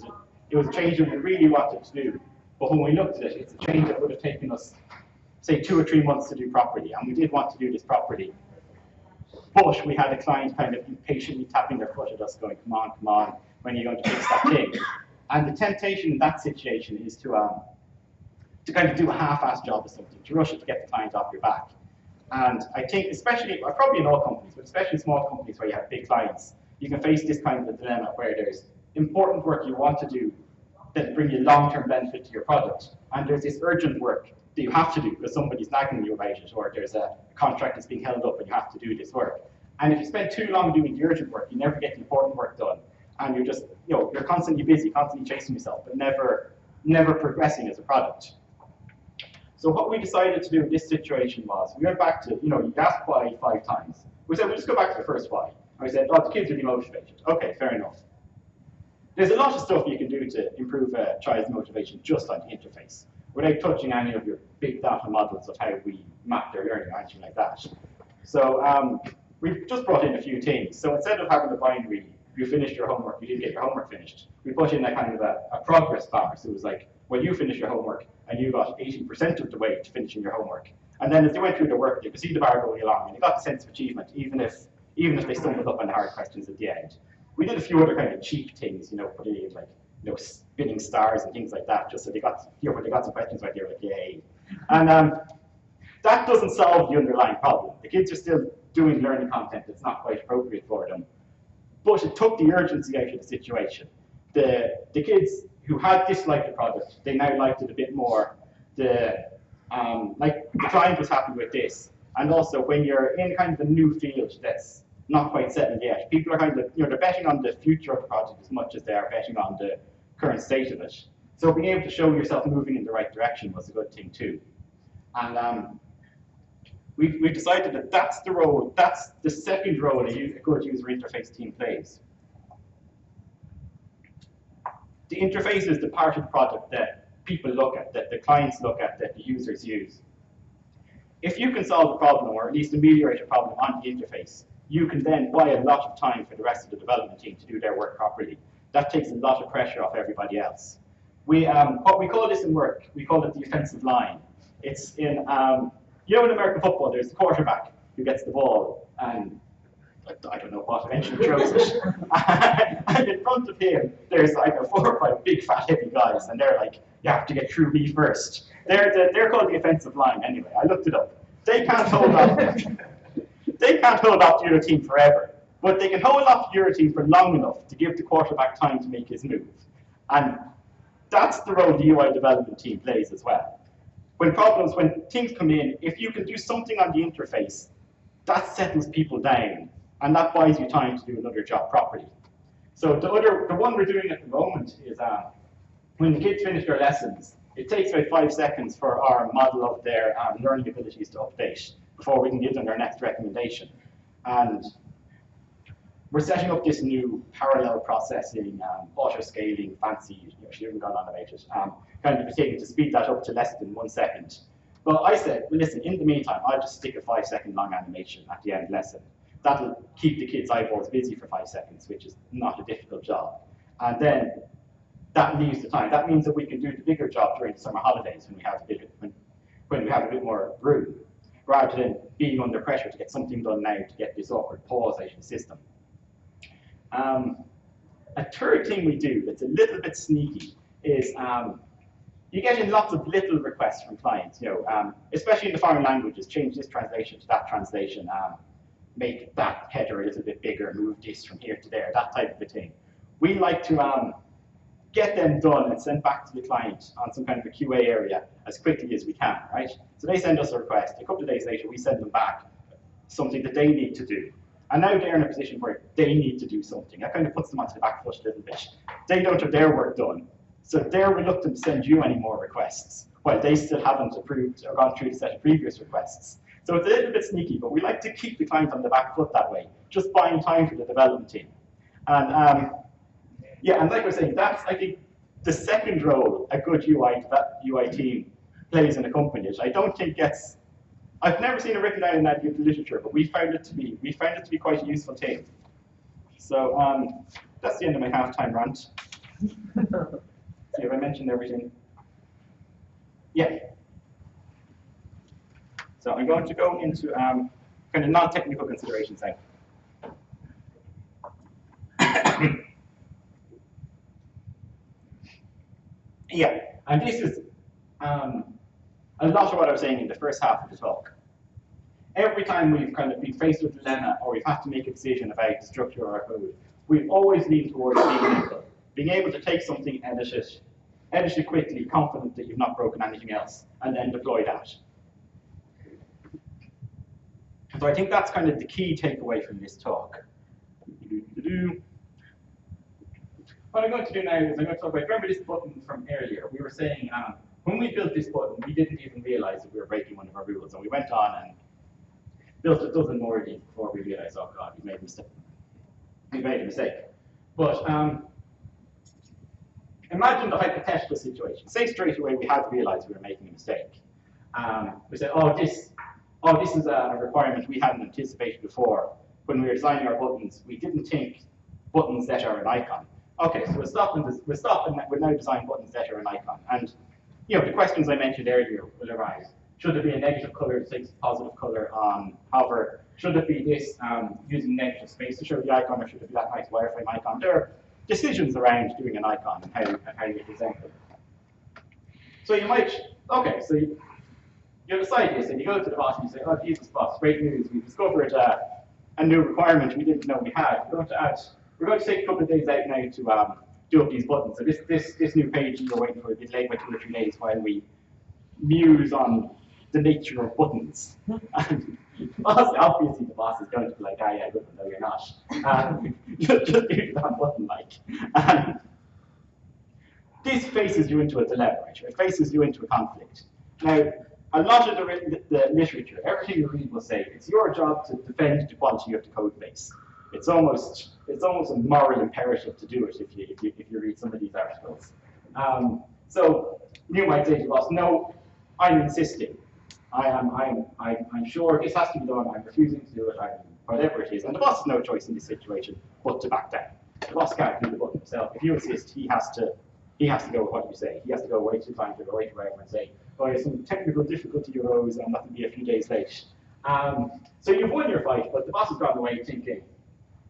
it was a change that we really wanted to do. But when we looked at it, it's a change that would have taken us, say, 2 or 3 months to do properly. And we did want to do this properly. But we had a client kind of impatiently tapping their foot at us going, come on, when are you going to fix that thing? And the temptation in that situation is to kind of do a half-assed job of something, to rush it to get the client off your back. And I think especially, probably in all companies, but especially small companies where you have big clients, you can face this kind of a dilemma where there's important work you want to do that bring you long-term benefit to your product. And there's this urgent work that you have to do because somebody's nagging you about it, or there's a contract that's being held up and you have to do this work. And if you spend too long doing the urgent work, you never get the important work done. And you're just, you're constantly busy, constantly chasing yourself, but never progressing as a product. So what we decided to do in this situation was, we went back to, you asked why 5 times. We said, we'll just go back to the first why. And we said, oh, the kids are demotivated. Okay, fair enough. There's a lot of stuff you can do to improve a child's motivation just on the interface, without touching any of your big data models of how we map their learning or anything like that. So we've just brought in a few things. So instead of having a binary, you finished your homework, you didn't get your homework finished, we put in a kind of a progress bar. So it was like, well, you finished your homework, and you got 80% of the way to finishing your homework. And then as they went through the work, you could see the bar going along, and you got the sense of achievement, even if they stumbled up on the hard questions at the end. We did a few other kind of cheap things, putting in like, spinning stars and things like that, just so they got, when they got some questions right, they were like, yay. And that doesn't solve the underlying problem. The kids are still doing learning content that's not quite appropriate for them. But it took the urgency out of the situation. The kids who had disliked the product, they now liked it a bit more. The client was happy with this. And also when you're in kind of a new field that's not quite settled yet, people are kind of, they're betting on the future of the project as much as they are betting on the current state of it. So being able to show yourself moving in the right direction was a good thing too. And we decided that that's the role, that's the second role a good user interface team plays. The interface is the part of the product that people look at, that the clients look at, that the users use. If you can solve a problem, or at least ameliorate a problem on the interface, you can then buy a lot of time for the rest of the development team to do their work properly. That takes a lot of pressure off everybody else. What we call this in work, we call it the offensive line. It's in, in American football, there's the quarterback who gets the ball, and I don't know what, eventually throws it. And in front of him, there's like 4 or 5 big fat heavy guys, and they're like, you have to get through me first. They're called the offensive line anyway. I looked it up. They can't hold off. They can't hold off the other team forever, but they can hold off the other team for long enough to give the quarterback time to make his move. And that's the role the UI development team plays as well. When things come in, if you can do something on the interface, that settles people down, and that buys you time to do another job properly. So the one we're doing at the moment is when the kids finish their lessons, it takes about 5 seconds for our model of their learning abilities to update before we can give them their next recommendation. And we're setting up this new parallel processing, auto-scaling, fancy, she hasn't gone on about it, kind of taking to speed that up to less than 1 second. But I said, well, listen, in the meantime, I'll just stick a 5-second long animation at the end lesson. That'll keep the kids' eyeballs busy for 5 seconds, which is not a difficult job. And then that leaves the time. That means that we can do the bigger job during the summer holidays when we have a bit more room, rather than being under pressure to get something done now to get this awkward pause out of the system. A third thing we do that's a little bit sneaky is you get in lots of little requests from clients, especially in the foreign languages, change this translation to that translation, make that header a little bit bigger, move this from here to there, that type of a thing. We like to get them done and sent back to the client on some kind of a QA area as quickly as we can, right? So they send us a request. A couple of days later, we send them back something that they need to do. And now they're in a position where they need to do something. That kind of puts them onto the back foot a little bit. They don't have their work done, so they're reluctant to send you any more requests, while they still haven't approved or gone through the set of previous requests. So it's a little bit sneaky, but we like to keep the client on the back foot that way, just buying time for the development team. And yeah, and like I was saying, that's, I think, the second role a good UI team plays in a company. Which I don't think gets, I've never seen it written down in that literature, but we found it to be quite a useful thing. So that's the end of my halftime rant. See if I mentioned everything. Yeah. So I'm going to go into kind of non-technical considerations now. Yeah, and this is a lot of what I was saying in the first half of the talk. Every time we've kind of been faced with a dilemma or we've had to make a decision about the structure of our code, we've always leaned towards being able to take something, edit it quickly, confident that you've not broken anything else, and then deploy that. So I think that's kind of the key takeaway from this talk. What I'm going to do now is I'm going to talk about, remember this button from earlier? We were saying when we built this button, we didn't even realize that we were breaking one of our rules, and we went on and built a dozen more of these before we realized, oh God, we made a mistake. We made a mistake. But imagine the hypothetical situation. Say straight away we had realized we were making a mistake. We said, oh, this is a requirement we hadn't anticipated before. When we were designing our buttons, we didn't think buttons that are an icon. Okay, so we'll now design buttons that are an icon. And the questions I mentioned earlier will arise. Should it be a negative color that takes a positive color on hover? Should it be this using negative space to show the icon, or should it be that nice wireframe icon? There are decisions around doing an icon and how you present them. So you might, okay, so you decide this, and you go to the boss and you say, oh, Jesus, boss, great news. We discovered a new requirement we didn't know we had. We're going to take a couple of days out now to do up these buttons. So this new page you're waiting for will be delayed by 2 or 3 days while we muse on the nature of buttons. Obviously, the boss is going to be like, ah, yeah, good, no, you're not. Just do that button like. This faces you into a dilemma, right? It faces you into a conflict. Now, a lot of the literature, everything you read will say it's your job to defend the quality of the code base. It's almost a moral imperative to do it if you read some of these articles. So you might say to us, no, I'm insisting. I'm sure this has to be done. I'm refusing to do it. Whatever it is, and the boss has no choice in this situation but to back down. The boss can't do the button himself. If you insist, he has to go with what you say. He has to go away to the client or go away to wherever and say, oh, there's some technical difficulty arose and that will be a few days late. So you've won your fight, but the boss has gone away thinking,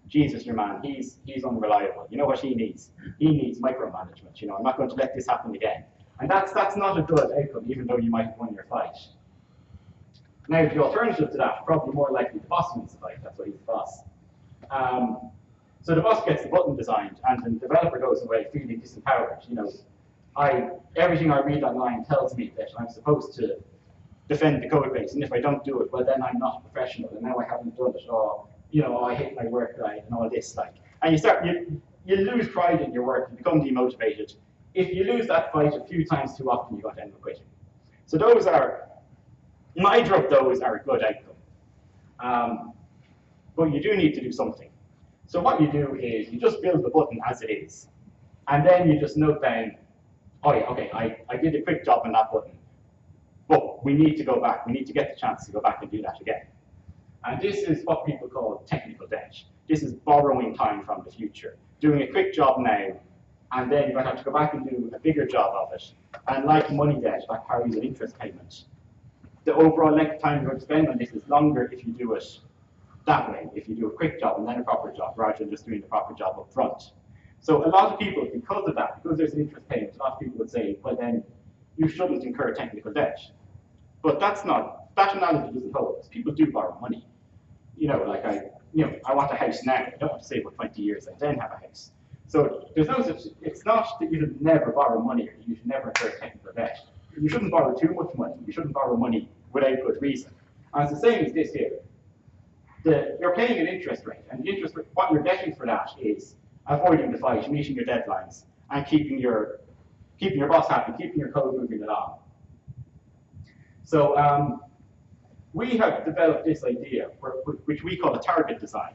Jesus, your man, he's unreliable. You know what he needs? He needs micromanagement. I'm not going to let this happen again. And that's not a good outcome, even though you might have won your fight. Now, the alternative to that, probably more likely the boss wins the fight. That's why he's the boss. So the boss gets the button designed, and the developer goes away feeling disempowered. Everything I read online tells me that I'm supposed to defend the code base, and if I don't do it, well, then I'm not a professional, and now I haven't done it, or I hate my work, and all this, and you lose pride in your work, you become demotivated. If you lose that fight a few times too often, you're going to end up quitting. So neither of those are a good outcome. But you do need to do something. So what you do is you just build the button as it is, and then you just note down, oh yeah, okay, I did a quick job on that button, but we need to go back. We need to get the chance to go back and do that again. And this is what people call technical debt. This is borrowing time from the future, doing a quick job now, and then you're going to have to go back and do a bigger job of it. And like money debt, that carries an interest payment. The overall length of time you're going to spend on this is longer if you do it that way, if you do a quick job and then a proper job, rather than just doing the proper job up front. So a lot of people, because of that, because there's an interest payment, a lot of people would say, well then, you shouldn't incur technical debt. But that analogy doesn't hold, because people do borrow money. I want a house now. I don't want to save for 20 years and then have a house. So there's no such, it's not that you should never borrow money or you should never incur technical debt. You shouldn't borrow too much money. You shouldn't borrow money without good reason. And it's the same as this here. You're paying an interest rate, and the interest rate, what you're getting for that is avoiding the fight, meeting your deadlines, and keeping your boss happy, keeping your code moving along. So we have developed this idea, which we call a target design.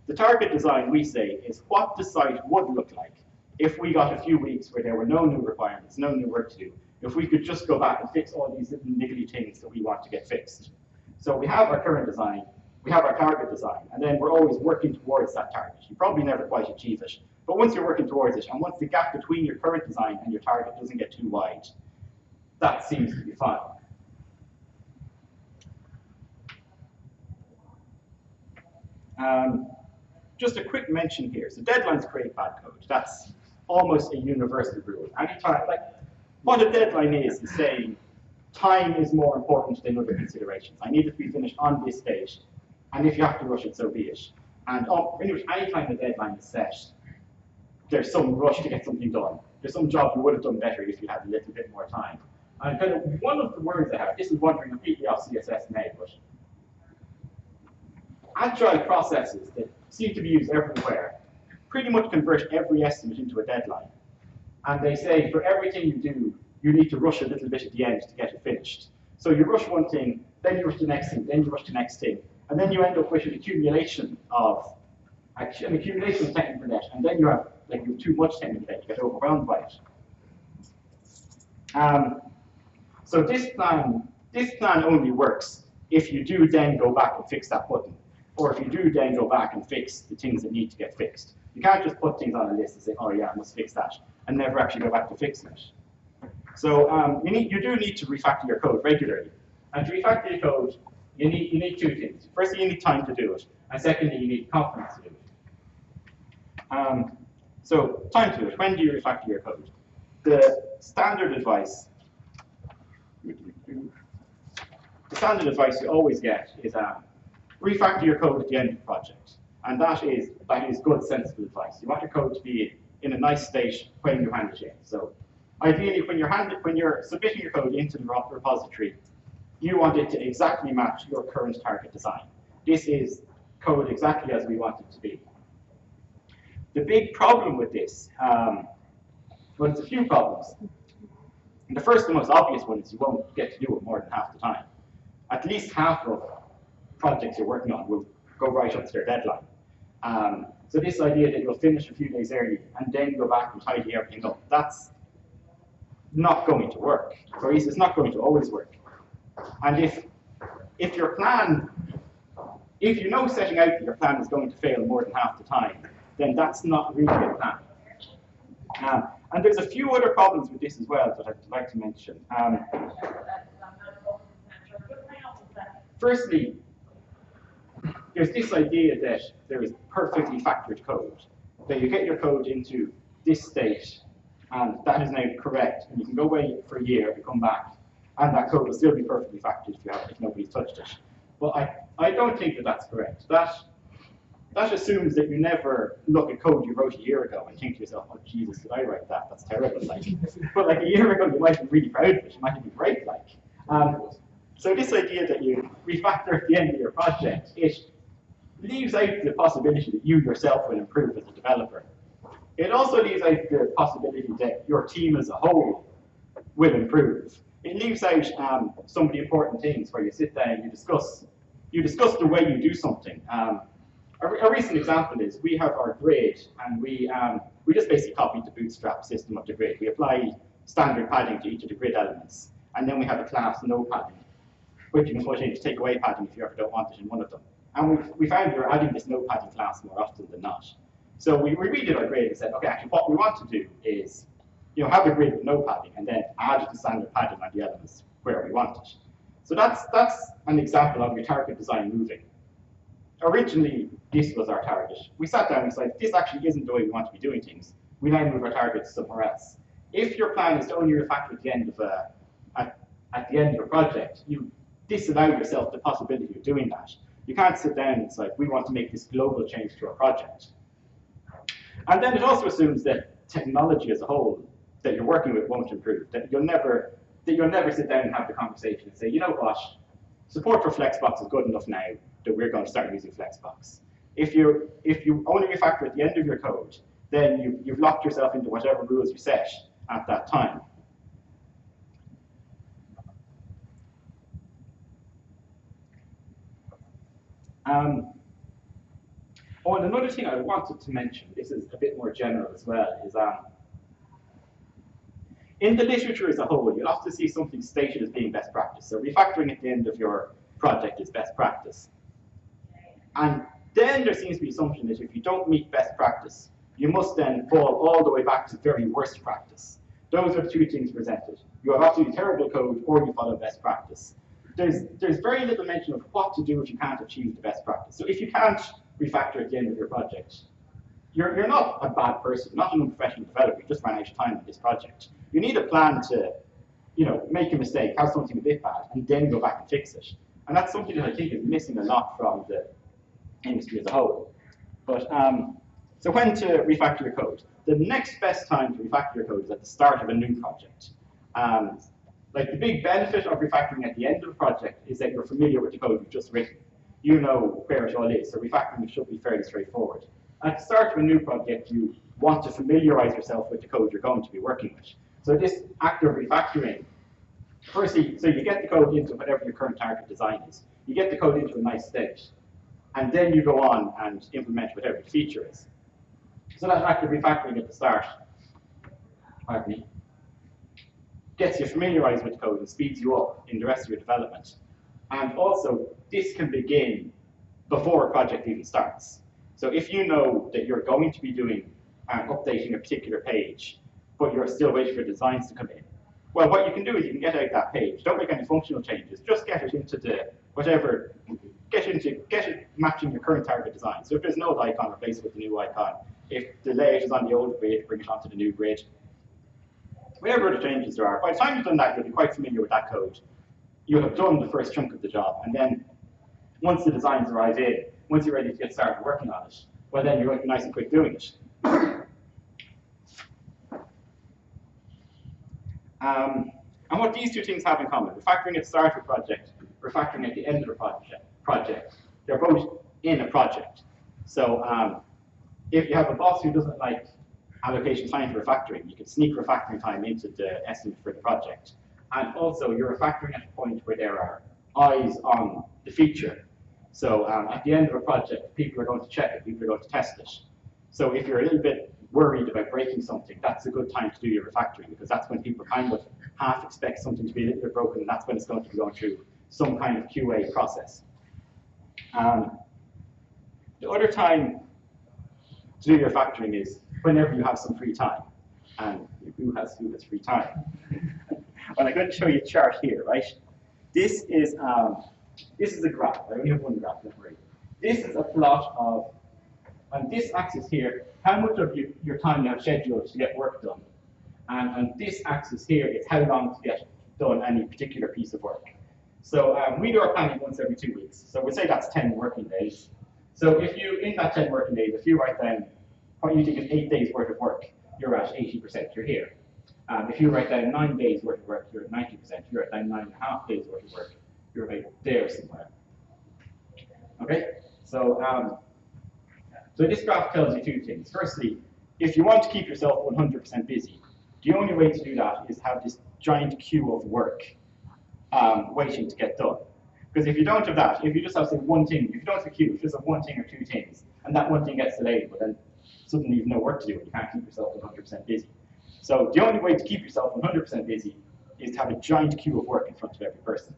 The target design, we say, is what the site would look like if we got a few weeks where there were no new requirements, no new work to do, if we could just go back and fix all these little niggly things that we want to get fixed. So we have our current design. we have our target design, and then we're always working towards that target. You probably never quite achieve it, but once you're working towards it, and once the gap between your current design and your target doesn't get too wide, that seems to be fine. Just a quick mention here. So deadlines create bad code. That's almost a universal rule. Anytime, like, what a deadline is saying time is more important than other considerations. I need it to be finished on this date, and if you have to rush it, so be it. And pretty much any time the deadline is set, there's some rush to get something done. There's some job you would have done better if you had a little bit more time. And kind of one of the worries I have, this is wandering completely off CSS now, but agile processes that seem to be used everywhere pretty much convert every estimate into a deadline. And they say for everything you do, you need to rush a little bit at the end to get it finished. So you rush one thing, then you rush the next thing, then you rush the next thing, and then you end up with an accumulation of technical debt, and then you have too much technical debt, you get overwhelmed by it. So this plan only works if you do then go back and fix that button, or if you do then go back and fix the things that need to get fixed. You can't just put things on a list and say, oh yeah, I must fix that, and never actually go back to fixing it. So you do need to refactor your code regularly. And to refactor your code, you need two things. Firstly, you need time to do it, and secondly, you need confidence to do it. So time to do it. When do you refactor your code? The standard advice you always get is refactor your code at the end of the project. And that is good, sensible advice. You want your code to be in a nice state when you hand it in. So ideally, when you're submitting your code into the repository, you want it to exactly match your current target design. This is code exactly as we want it to be. The big problem with this, well, there's a few problems. And the first and most obvious one is you won't get to do it more than half the time. At least half of projects you're working on will go right up to their deadline. So this idea that you'll finish a few days early and then go back and tidy everything up, that's not going to work, or at least it's not going to always work. And if your plan, if you know setting out that your plan is going to fail more than half the time, then that's not really a plan. And there's a few other problems with this as well that I'd like to mention. Firstly, there's this idea that there is perfectly factored code, that you get your code into this state, and that is now correct, and you can go away for a year and come back, and that code will still be perfectly factored if nobody's touched it. But I don't think that that's correct. That assumes that you never look at code you wrote a year ago and think to yourself, oh Jesus, did I write that? That's terrible. But like a year ago, you might be really proud of it. You might be great. So this idea that you refactor at the end of your project, it leaves out the possibility that you yourself will improve as a developer. It also leaves out the possibility that your team as a whole will improve. It leaves out some of the important things where you sit down and you discuss the way you do something. A recent example is we have our grid, and we just basically copied the bootstrap system of the grid. We apply standard padding to each of the grid elements, and then we have a class no padding, which you can put in to take away padding if you ever don't want it in one of them. And we found we were adding this no padding class more often than not. So we redid our grid and said, okay, actually what we want to do is have a grid with no padding and then add the standard padding on the elements where we want it. So that's an example of your target design moving. Originally, this was our target. We sat down and said, this actually isn't the way we want to be doing things. We now move our target somewhere else. If your plan is to only refactor at the end of a project, you disallow yourself the possibility of doing that. You can't sit down and say, we want to make this global change to our project. And then it also assumes that technology as a whole that you're working with won't improve, that you'll never sit down and have the conversation and say, you know what, support for Flexbox is good enough now that we're going to start using Flexbox. If you only refactor at the end of your code, then you've locked yourself into whatever rules you set at that time. And another thing I wanted to mention, this is a bit more general as well, is in the literature as a whole, you'll often see something stated as being best practice. So refactoring at the end of your project is best practice. And then there seems to be the assumption that if you don't meet best practice, you must then fall all the way back to very worst practice. Those are the two things presented. You have absolutely terrible code or you follow best practice. There's very little mention of what to do if you can't achieve the best practice. So if you can't refactor at the end of your project, you're not a bad person, not an unprofessional developer, you just ran out of time on this project. You need a plan to, make a mistake, have something a bit bad, and then go back and fix it. And that's something that I think is missing a lot from the industry as a whole. But so when to refactor your code? The next best time to refactor your code is at the start of a new project. Like the big benefit of refactoring at the end of a project is that you're familiar with the code you've just written. You know where it all is, so refactoring should be fairly straightforward. At the start of a new project, you want to familiarize yourself with the code you're going to be working with. So this act of refactoring, firstly, so you get the code into whatever your current target design is. You get the code into a nice state, and then you go on and implement whatever the feature is. So that act of refactoring at the start, pardon me, gets you familiarized with the code and speeds you up in the rest of your development. And also, this can begin before a project even starts. So if you know that you're going to be doing updating a particular page, but you're still waiting for designs to come in, well, what you can do is you can get out that page. Don't make any functional changes. Just get it into the whatever. Get it matching your current target design. So if there's no icon, replace it with the new icon. If the layout is on the old grid, bring it onto the new grid. Whatever the changes there are. By the time you've done that, you'll be quite familiar with that code. You'll have done the first chunk of the job, and then once the designs arrive in, once you're ready to get started working on it, well then you're going to be nice and quick doing it. And what these two things have in common, refactoring at the start of a project, refactoring at the end of a project, they're both in a project. So if you have a boss who doesn't like allocation time for refactoring, you can sneak refactoring time into the estimate for the project. And also, you're refactoring at a point where there are eyes on the feature. So at the end of a project, people are going to check it, people are going to test it. So if you're a little bit worried about breaking something, that's a good time to do your refactoring, because that's when people kind of half expect something to be a little bit broken, and that's when it's going to be going through some kind of QA process. The other time to do your refactoring is whenever you have some free time. And who has free time? Well, I'm going to show you a chart here, right? This is a graph. I only have one graph, don't worry. This is a plot of, on this axis here, how much of your time you have scheduled to get work done. And on this axis here, it's how long to get done any particular piece of work. So we do our planning once every 2 weeks. So we'll say that's 10 working days. So if you, in that 10 working days, if you write down what you think is 8 days worth of work, you're at 80%, you're here. If you write down 9 days worth of work, you're at 90%. If you write down 9.5 days worth of work, you're about there somewhere. Okay, so this graph tells you two things. Firstly, if you want to keep yourself 100% busy, the only way to do that is have this giant queue of work waiting to get done. Because if you don't have that, if you just have say one thing, if you don't have a queue, if you just have one thing or two things, and that one thing gets delayed, well then suddenly you've no work to do and you can't keep yourself 100% busy. So the only way to keep yourself 100% busy is to have a giant queue of work in front of every person.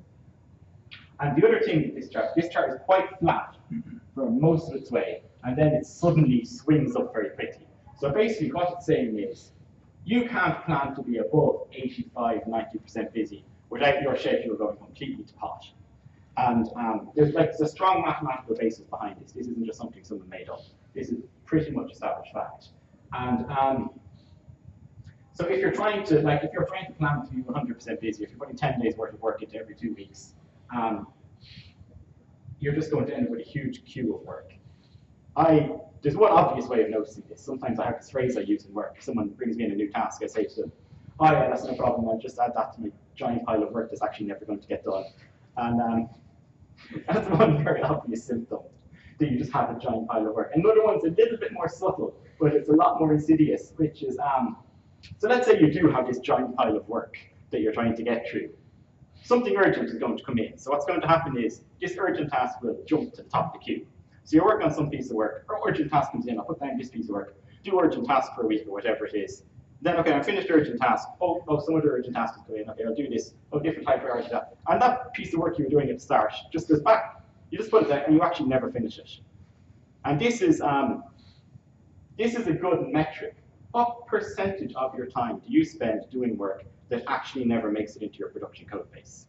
And the other thing with this chart is quite flat for most of its way, and then it suddenly swings up very quickly. So basically what it's saying is, you can't plan to be above 85, 90% busy without your schedule going completely to pot. And there's a strong mathematical basis behind this. This isn't just something someone made up. This is pretty much established fact. And so if you're trying to plan to be 100% busy, if you're putting 10 days worth of work into every 2 weeks, you're just going to end up with a huge queue of work. There's one obvious way of noticing this. Sometimes I have this phrase I use in work. If someone brings me in a new task, I say to them, oh yeah, that's no problem, I'll just add that to my giant pile of work that's actually never going to get done. And that's one very obvious symptom, that you just have a giant pile of work. Another one's a little bit more subtle, but it's a lot more insidious, which is, so let's say you do have this giant pile of work that you're trying to get through. Something urgent is going to come in. So what's going to happen is this urgent task will jump to the top of the queue. So you're working on some piece of work, or urgent task comes in, I'll put down this piece of work, do urgent task for a week or whatever it is. Then, okay, I'm finished urgent task. Oh, some other urgent task is coming in. Okay, I'll do this. Oh, different type of urgent task. And that piece of work you were doing at the start just goes back. You just put it there and you actually never finish it. And this is a good metric. What percentage of your time do you spend doing work that actually never makes it into your production code base?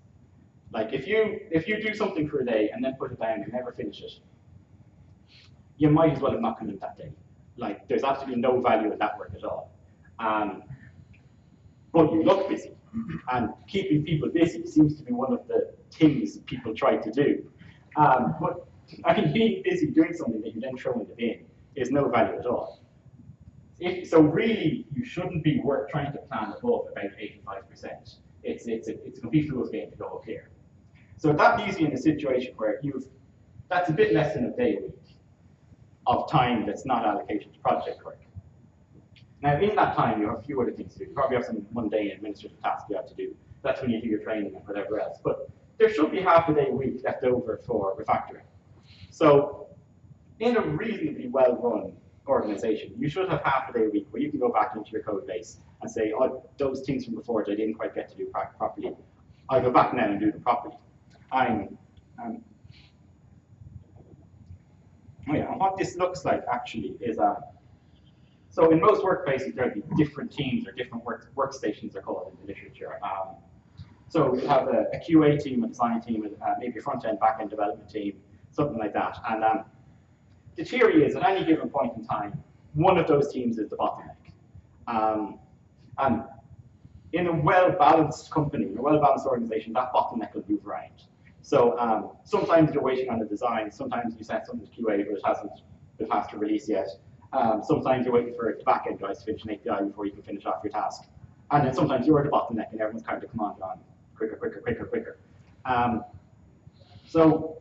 Like if you do something for a day and then put it down and never finish it, you might as well have not come in that day. Like there's absolutely no value in that work at all. But you look busy, and keeping people busy seems to be one of the things people try to do. But I mean, being busy doing something that you then throw in the bin is no value at all. So really, you shouldn't be trying to plan above about 85%. It's a complete fool's game to go up here. So that leaves you in a situation where that's a bit less than a day a week of time that's not allocated to project work. Now, in that time, you have a few other things to do. You probably have some mundane administrative tasks you have to do. That's when you do your training and whatever else. But there should be half a day a week left over for refactoring. So in a reasonably well-run organization, you should have half a day a week where you can go back into your code base and say, oh, those things from before that I didn't quite get to do properly, I'll go back now and do them properly. And what this looks like actually is, so in most workplaces there'll be different teams or different workstations are called in the literature. So you have a QA team, a design team, maybe a front-end, back-end development team, something like that. And the theory is at any given point in time, one of those teams is the bottleneck. And in a well-balanced company, in a well-balanced organization, that bottleneck will move around. So sometimes you're waiting on the design, sometimes you send something to QA, but it hasn't been passed to release yet. Sometimes you're waiting for the back-end guys to finish an API before you can finish off your task. And then sometimes you're the bottleneck and everyone's kind of command on quicker, quicker, quicker, quicker. So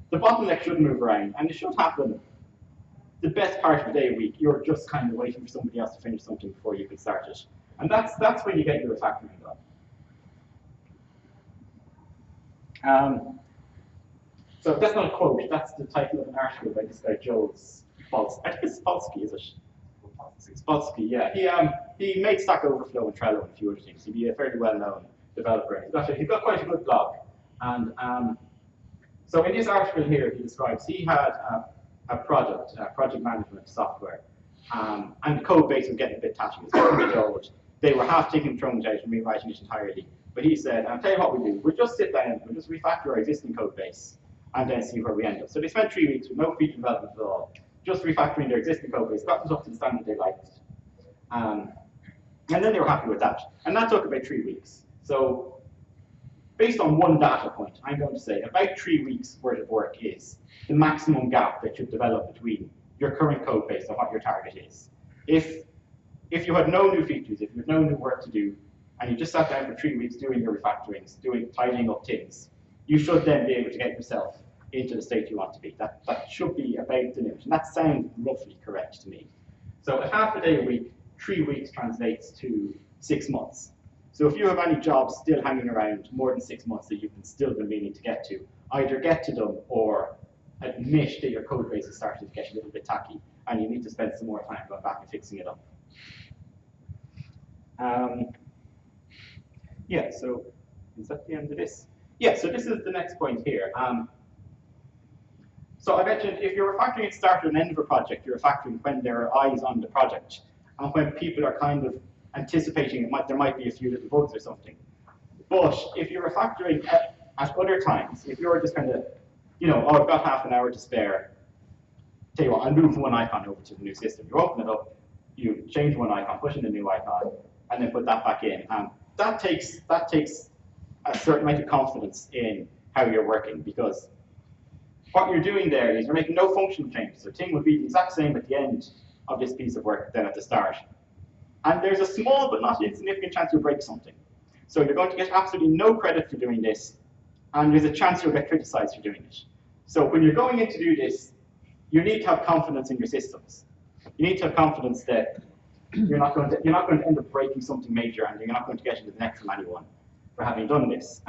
the bottleneck should move around, and it should happen the best part of the day a week. You're just kind of waiting for somebody else to finish something before you can start it. And that's when you get your refactoring done. So that's not a quote, that's the title of an article by this guy, Joe Spolsky. I think it's Spolsky, is it? Spolsky, yeah. He made Stack Overflow and Trello and a few other things. He'd be a fairly well-known developer. He's got quite a good blog. And so in this article here, he describes he had a project management software, and the code base was getting a bit tatty. It was getting a bit old. They were half taking thrones out and rewriting it entirely. But he said, I'll tell you what we do. We'll just sit down, we'll just refactor our existing code base, and then see where we end up. So they spent 3 weeks with no feature development at all, just refactoring their existing code base, got them up to the standard they liked. And then they were happy with that. And that took about 3 weeks. So based on one data point, I'm going to say about 3 weeks worth of work is the maximum gap that should develop between your current code base and what your target is. If you had no new features, if you had no new work to do, and you just sat down for 3 weeks doing your refactorings, tidying up things, you should then be able to get yourself into the state you want to be. That should be about the limit, and that sounds roughly correct to me. So at half a day a week, 3 weeks translates to 6 months. So if you have any jobs still hanging around more than 6 months that you've still been meaning to get to, either get to them or admit that your code base is starting to get a little bit tacky, and you need to spend some more time going back and fixing it up. Yeah, so is that the end of this? Yeah, so this is the next point here. So I mentioned if you're refactoring at the start and end of a project, you're refactoring when there are eyes on the project and when people are kind of anticipating there might be a few little bugs or something. But if you're refactoring at other times, if you're just kind of, oh, I've got half an hour to spare, tell you what, I'll move one icon over to the new system. You open it up, you change one icon, push in a new icon, and then put that back in. That takes a certain amount of confidence in how you're working, because what you're doing there is you're making no functional changes. So thing would be the exact same at the end of this piece of work than at the start. And there's a small but not insignificant chance you'll break something. So you're going to get absolutely no credit for doing this, and there's a chance you'll get criticized for doing it. So when you're going in to do this, you need to have confidence in your systems. You need to have confidence that you're not going to end up breaking something major, and you're not going to get into the neck from anyone for having done this.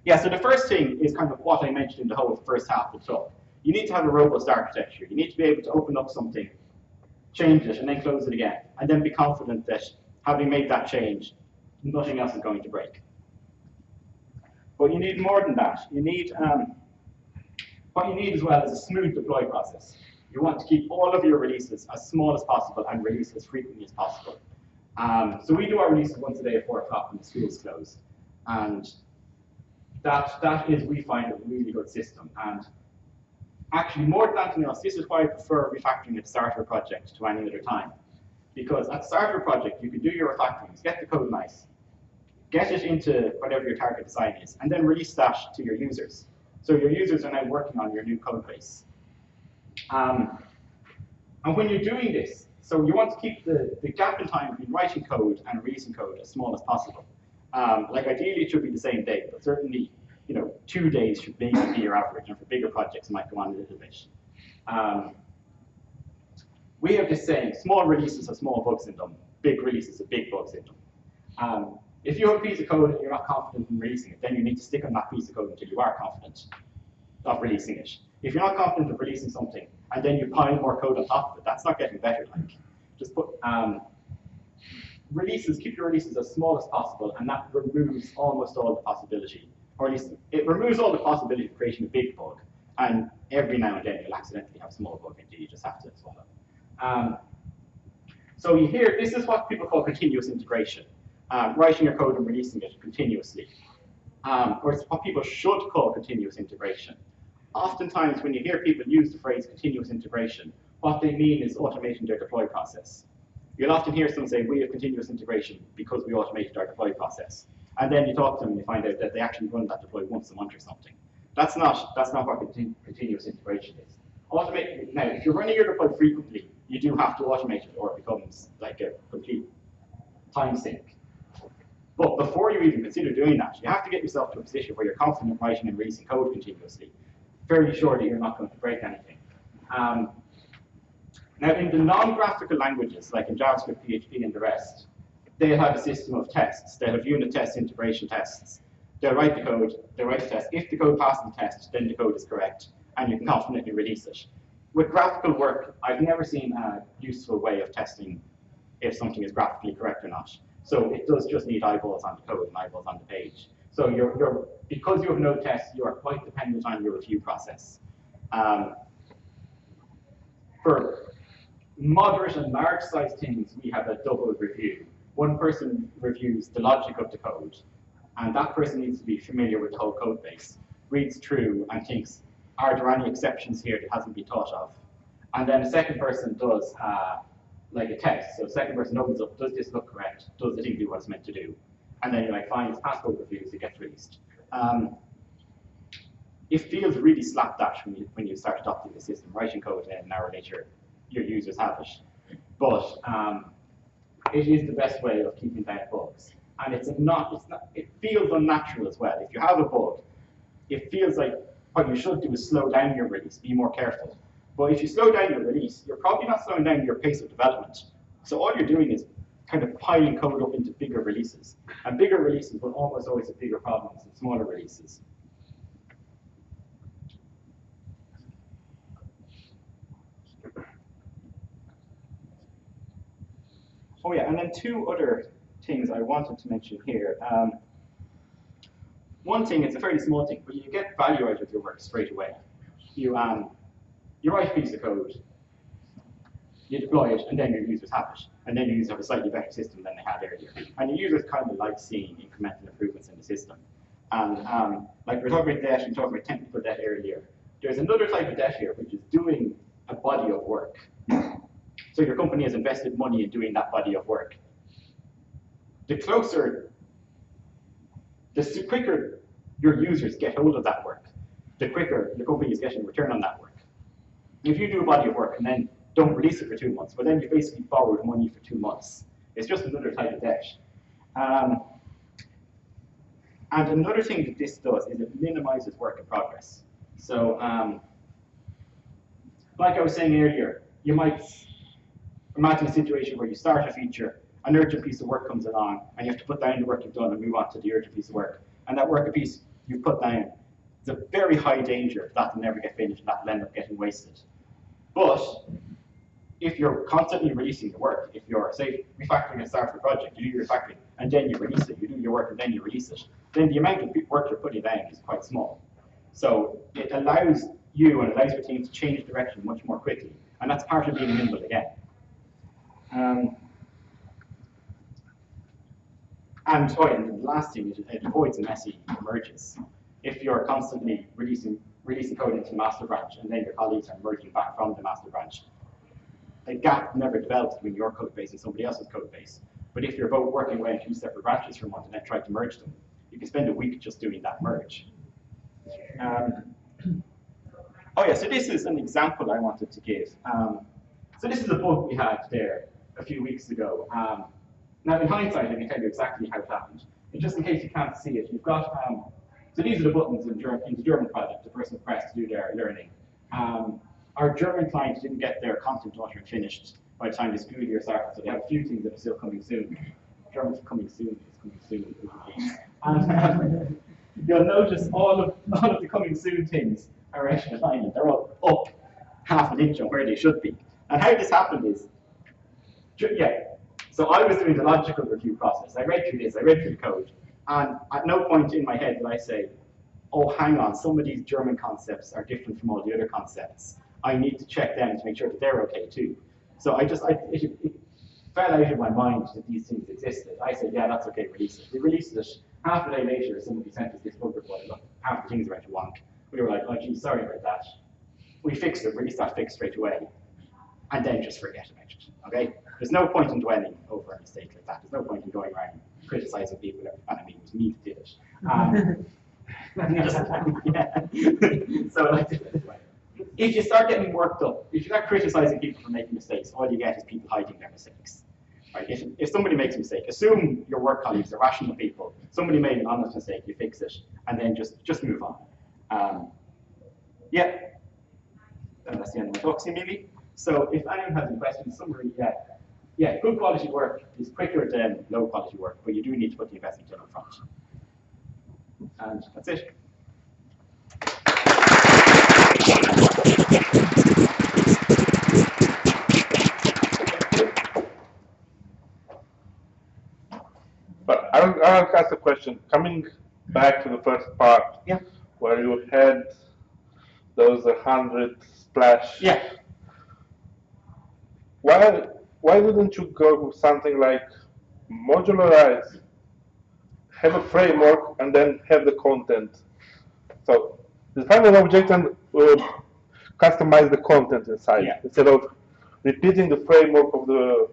Yeah, so the first thing is kind of what I mentioned in the whole first half of the talk. You need to have a robust architecture. You need to be able to open up something, change it, and then close it again, and then be confident that having made that change, nothing else is going to break. But you need more than that. You need, What you need as well is a smooth deploy process. You want to keep all of your releases as small as possible and release as frequently as possible. So we do our releases once a day at 4 o'clock when the school's closed. And that is, we find, a really good system. And actually, more than anything else, this is why I prefer refactoring at the start of a project to any other time. Because at the start of a project, you can do your refactorings, get the code nice, get it into whatever your target design is, and then release that to your users. So your users are now working on your new code base. And when you're doing this, so you want to keep the gap in time between writing code and releasing code as small as possible. Like ideally, it should be the same day, but certainly, 2 days should maybe be your average, and for bigger projects, it might go on a little bit. We have this saying: small releases have small bugs in them, big releases have big bugs in them. If you have a piece of code and you're not confident in releasing it, then you need to stick on that piece of code until you are confident of releasing it. If you're not confident of releasing something, and then you pile more code on top of it, that's not getting better. Just put keep your releases as small as possible, and that removes almost all the possibility, or at least it removes all the possibility of creating a big bug. And every now and then you'll accidentally have a small bug into you just have to swallow. So you hear this is what people call continuous integration, writing your code and releasing it continuously, or it's what people should call continuous integration. Oftentimes, when you hear people use the phrase continuous integration, what they mean is automating their deploy process. You'll often hear someone say, we have continuous integration because we automated our deploy process. And then you talk to them and you find out that they actually run that deploy once a month or something. That's not what continuous integration is. Now, if you're running your deploy frequently, you do have to automate it or it becomes like a complete time sink. But before you even consider doing that, you have to get yourself to a position where you're confident writing and releasing code continuously, fairly sure that you're not going to break anything. Now, in the non-graphical languages, like in JavaScript, PHP, and the rest, they'll have a system of tests. They'll have unit tests, integration tests. They'll write the code, they'll write the test. If the code passes the test, then the code is correct, and you can confidently release it. With graphical work, I've never seen a useful way of testing if something is graphically correct or not. So it does just need eyeballs on the code and eyeballs on the page. So because you have no tests, you are quite dependent on your review process. For moderate and large size things, we have a double review. One person reviews the logic of the code, and that person needs to be familiar with the whole code base, reads through and thinks, are there any exceptions here that hasn't been thought of? And then a second person does like a test. So the second person opens up, does this look correct? Does the thing do what it's meant to do? And then you're like, fine, it's passed code reviews, it gets released. It feels really slapdash when you start adopting the system, writing code, and an hour later, your users have it. But it is the best way of keeping down bugs. And it feels unnatural as well. If you have a bug, it feels like what you should do is slow down your release, be more careful. But if you slow down your release, you're probably not slowing down your pace of development. So all you're doing is kind of piling code up into bigger releases. And bigger releases will almost always have bigger problems than smaller releases. Oh yeah, and then two other things I wanted to mention here. One thing, it's a fairly small thing, but you get value out of your work straight away. You write a piece of code, you deploy it, and then your users have it. And then your users have a slightly better system than they had earlier. And your users kind of like seeing incremental improvements in the system. And like we were talking about debt, we were talking about technical debt earlier. There's another type of debt here, which is doing a body of work. So your company has invested money in doing that body of work. The quicker your users get hold of that work, the quicker the company is getting a return on that work. If you do a body of work and then don't release it for 2 months, well then you basically borrowed money for 2 months. It's just another type of debt. And another thing that this does is it minimizes work in progress. So like I was saying earlier, you might imagine a situation where you start a feature, an urgent piece of work comes along, and you have to put down the work you've done and move on to the urgent piece of work. And that work piece you've put down, there's a very high danger that will never get finished, that will end up getting wasted. But if you're constantly releasing the work, if you're, say, refactoring a start of a project, you do your refactoring, and then you release it, you do your work, and then you release it, then the amount of work you're putting down is quite small. So it allows you and allows your team to change direction much more quickly. And that's part of being nimble again. And the last thing is it avoids messy merges. If you're constantly releasing code into the master branch and then your colleagues are merging back from the master branch, a gap never develops between your code base and somebody else's code base. But if you're both working away in two separate branches for a month and then try to merge them, you can spend a week just doing that merge. So this is an example I wanted to give. So this is a bug we had there a few weeks ago. Now in hindsight, I can tell you exactly how it happened. And just in case you can't see it, you've got, so these are the buttons in the German project the person pressed to do their learning. Our German client didn't get their content authoring finished by the time the school year started, so they have a few things that are still coming soon. German's coming soon, it's coming soon. And you'll notice all of the coming soon things are actually aligned. They're all up half an inch on where they should be. And how this happened is, so I was doing the logical review process. I read through this, I read through the code, and at no point in my head did I say, oh, hang on, some of these German concepts are different from all the other concepts. I need to check them to make sure that they're okay too. So it fell out of my mind that these things existed. I said, yeah, that's okay, release it. We released it. Half a day later, somebody sent us this bug report. Look, half the things are out of wonk. We were like, oh, geez, sorry about that. We fixed it, released that fix straight away, and then just forget about it, okay? There's no point in dwelling over a mistake like that. There's no point in going around criticizing people, and I mean, it was me that did it. So like this way. If you start getting worked up, if you start criticizing people for making mistakes, all you get is people hiding their mistakes. Right? If somebody makes a mistake, assume your work colleagues are rational people. Somebody made an honest mistake, you fix it, and then just move on. That's the end of my talk, seemingly. So if anyone has any questions, summary, good quality work is quicker than low quality work, but you do need to put the investment in up front. And that's it. But I'll ask a question. Coming back to the first part, where you had those 100 splash. Why didn't you go with something like modularize, have a framework, and then have the content? So define an object and customize the content inside instead of repeating the framework of the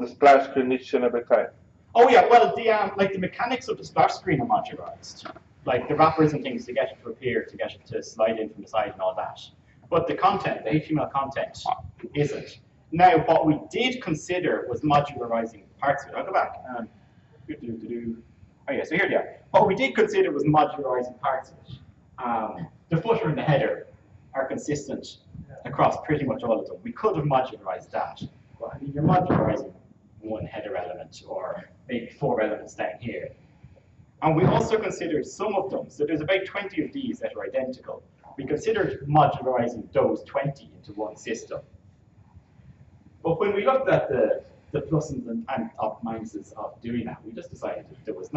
splash screen each and every time. Oh yeah, well the mechanics of the splash screen are modularized, like the wrappers and things to get it to appear, to get it to slide in from the side and all that. But the content, the HTML content, isn't. Now, what we did consider was modularizing parts of it. I'll go back. Oh yeah, so here they are. What we did consider was modularizing parts of it. The footer and the header are consistent across pretty much all of them. We could have modularized that. But I mean, you're modularizing one header element or maybe 4 elements down here. And we also considered some of them. So there's about 20 of these that are identical. We considered modularizing those 20 into one system. But when we looked at the pluses and minuses of doing that, we just decided that there was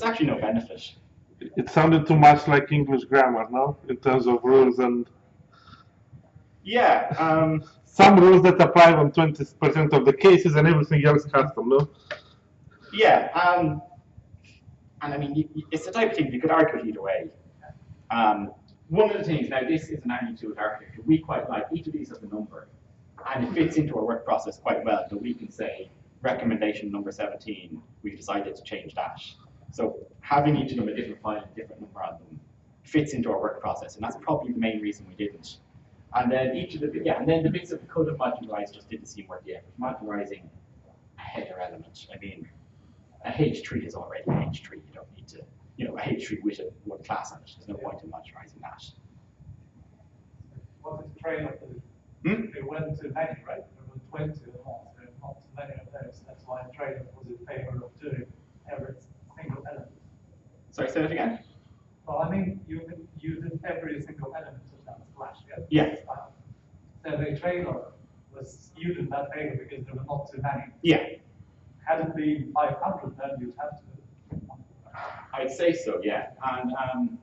actually no benefit. It sounded too much like English grammar, no? In terms of rules and... Yeah. Some rules that apply on 20% of the cases and everything else custom, no? Yeah. And I mean, it's the type of thing you could argue either way. One of the things, now this is an Army-tooled architecture, we quite like. Each of these has a number. And it fits into our work process quite well, that we can say, recommendation number 17, we've decided to change that. So having each of them a different file, a different number on them, fits into our work process, and that's probably the main reason we didn't. And then the bits that we could have modularized just didn't seem worth the effort. Modularizing a header element, I mean, a H3 is already a H3. You don't need to, a H3 with one class on it. There's no point in modularizing that. What is the trade-off? It went to many, right? There were 20 not many of those. That's why trade-off was in favor of doing every single element. Sorry, say that again? Well, I mean, you did every single element of that splash. Yeah. So the trade-off was skewed in that favor because there were not too many. Yeah. Had it been 500, then you'd have to. I'd say so, yeah. And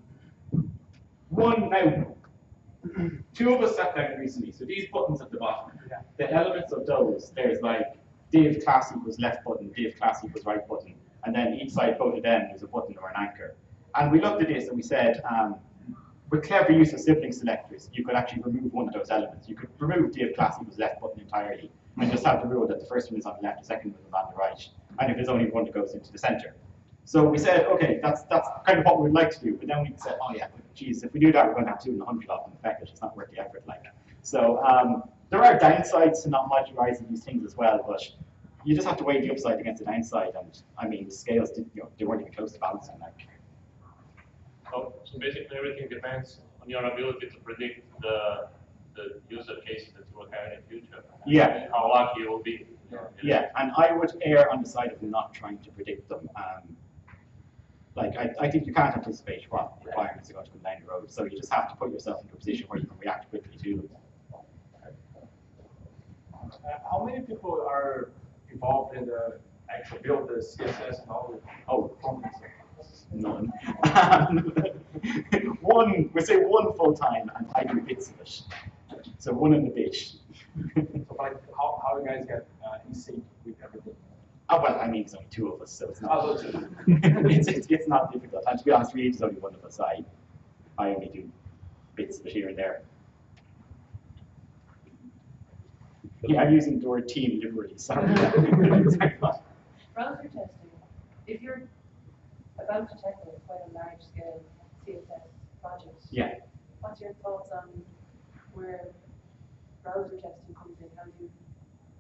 Two of us sat down recently, so these buttons at the bottom, the elements of those, there's like div class equals left button, div class equals right button, and then each side both of them is a button or an anchor. And we looked at this and we said, with clever use of sibling selectors, you could actually remove one of those elements. You could remove div class equals left button entirely, and just have the rule that the first one is on the left, the second one is on the right, and if there's only one that goes into the center. So we said, okay, that's kind of what we'd like to do, but then we said, oh yeah, geez, if we do that, we're going to have 200 of them affected. It's not worth the effort, like. So there are downsides to not modularizing these things as well, but you just have to weigh the upside against the downside, and I mean, the scales, they weren't even close to balancing, like. So basically, everything depends on your ability to predict the user cases that you will have in the future. Yeah. And how lucky you will be. Yeah, and I would err on the side of not trying to predict them. Like, I think you can't anticipate what requirements are going to come down the road, so you just have to put yourself into a position where you can react quickly to them. How many people are involved in the actual build, the CSS and all the components? None. We say one full-time, and I do bits of it. So one in the bit. So like, how you guys get in sync with everything? Oh, well, I mean, there's only two of us, so it's not. Oh, so two. it's not difficult. And to be honest, really, there's only one of us. I only do bits of it here and there. Yeah, I'm using the word team liberally. Sorry. Browser testing. If you're about to tackle quite a large scale CSS project, Yeah. what's your thoughts on where browser testing comes in? How do you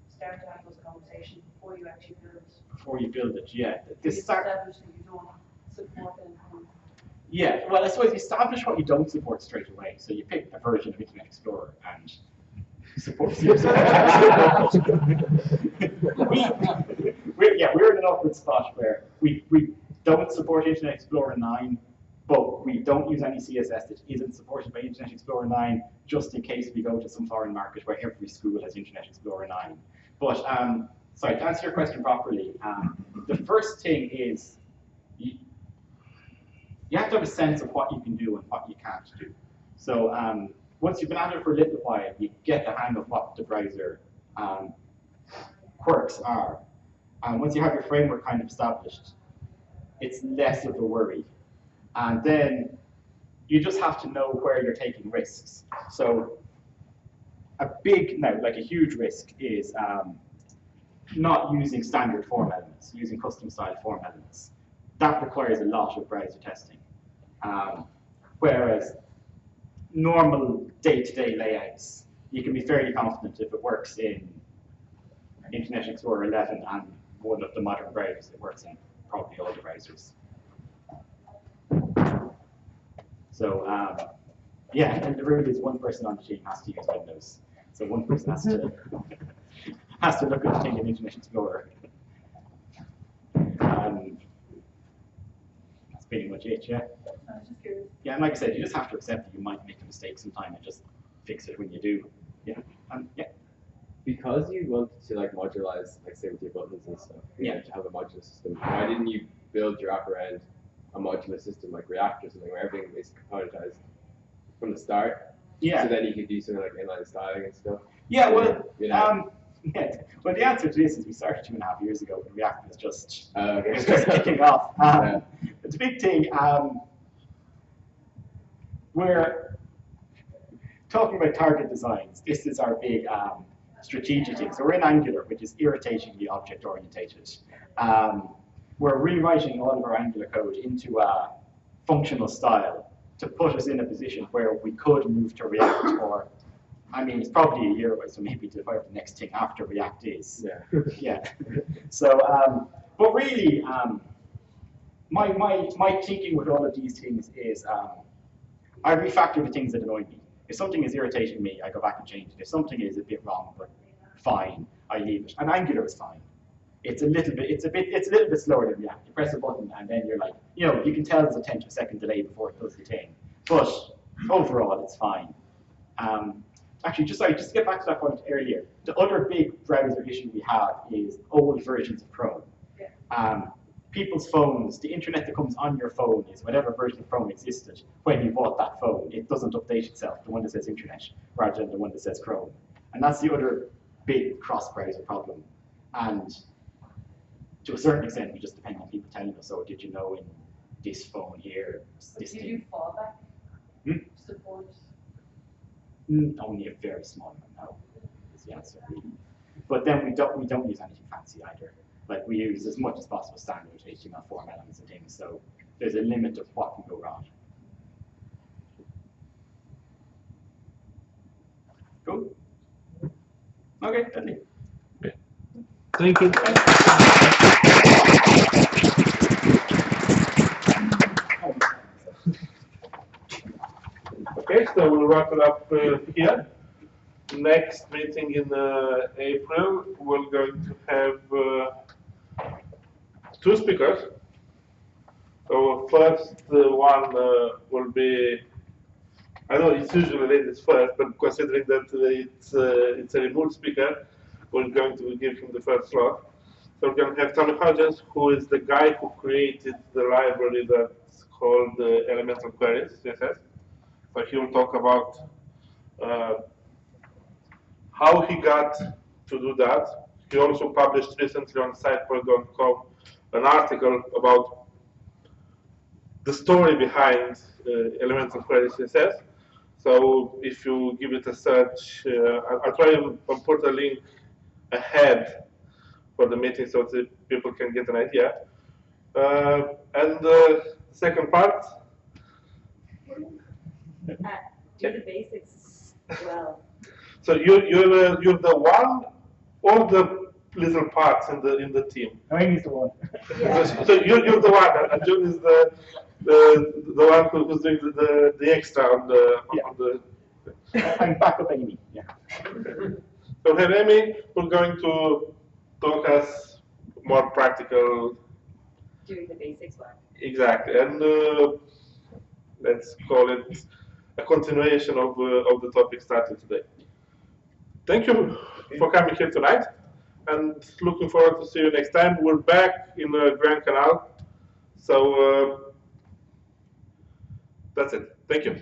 start to have those conversations before you actually build it? Before you build it, yeah. You establish that you don't support anything. Yeah, well, I suppose you establish what you don't support straight away. So you pick a version of Internet Explorer and support CSS. We're in an awkward spot where we don't support Internet Explorer 9, but we don't use any CSS that isn't supported by Internet Explorer 9, just in case we go to some foreign market where every school has Internet Explorer 9. But, sorry, to answer your question properly, the first thing is you have to have a sense of what you can do and what you can't do. So once you've been at it for a little while, you get the hang of what the browser quirks are. And once you have your framework kind of established, it's less of a worry. And then you just have to know where you're taking risks. So a huge risk is not using standard form elements, using custom style form elements. That requires a lot of browser testing. Whereas normal day-to-day layouts, you can be fairly confident if it works in Internet Explorer 11 and one of the modern browsers, it works in probably all the browsers. So yeah, and the rule is one person on the team has to use Windows. So one person has to look at the thing in Internet Explorer. That's pretty much it, yeah. I was just curious. Yeah, and like I said, you just have to accept that you might make a mistake sometime and just fix it when you do. Yeah, yeah. Because you wanted to like modularize, like say with your buttons and stuff, you Yeah. to have a modular system. Why didn't you build your upper end a modular system like React or something where everything is componentized from the start? Yeah. So then you could do something like inline styling and stuff. Yeah, well, Yeah. yeah. Well, the answer to this is we started 2.5 years ago when React was just Okay. it was just kicking off. Yeah. It's a big thing. We're talking about target designs. This is our big strategic thing. So we're in Angular, which is irritatingly object oriented. We're rewriting all of our Angular code into a functional style to put us in a position where we could move to React, or I mean, it's probably a year away, so maybe to whatever the next thing after React is. Yeah. Yeah. So, but really, my thinking with all of these things is I refactor the things that annoy me. If something is irritating me, I go back and change it. If something is a bit wrong, but fine, I leave it. And Angular is fine. It's a little bit slower than React. You press a button and then you're like, you can tell there's a 10 to a second delay before it does the thing. But overall, it's fine. Actually, just to get back to that point earlier, the other big browser issue we have is old versions of Chrome. people's phones, the internet that comes on your phone is whatever version of phone existed when you bought that phone. It doesn't update itself, the one that says internet, rather than the one that says Chrome. And that's the other big cross-browser problem. And to a certain extent, we just depend on people telling us, oh, did you know in this phone here, this Do thing? you do fallback Hmm? support? Only a very small amount, no, is the answer, really. But then we don't use anything fancy either. Like, we use as much as possible standard HTML form elements and things, so there's a limit of what can go wrong. Cool. Okay, Dudley. Thank you. Okay, so we'll wrap it up here. Next meeting in April, we're going to have 2 speakers. So first one will be, I know it's usually ladies first, but considering that it's a remote speaker, we're going to give him the first slot. So we're going to have Tommy Hodges, who is the guy who created the library that's called Elemental Queries, CSS. So he will talk about how he got to do that. He also published recently on siteproject.com an article about the story behind Elemental Queries CSS. So if you give it a search, I'll try and put a link ahead for the meeting so that people can get an idea. And the second part. Do the basics well. So you're the one or the little parts in the team. No, Amy's the one. Yeah. So you're the one, and June is the one who's doing the extra on the. I'm back up Amy. Yeah. So have Amy, we're going to talk us more practical. Doing the basics well. Exactly, and let's call it a continuation of the topic started today. Thank you for coming here tonight, and looking forward to see you next time. We're back in the Grand Canal, so that's it. Thank you.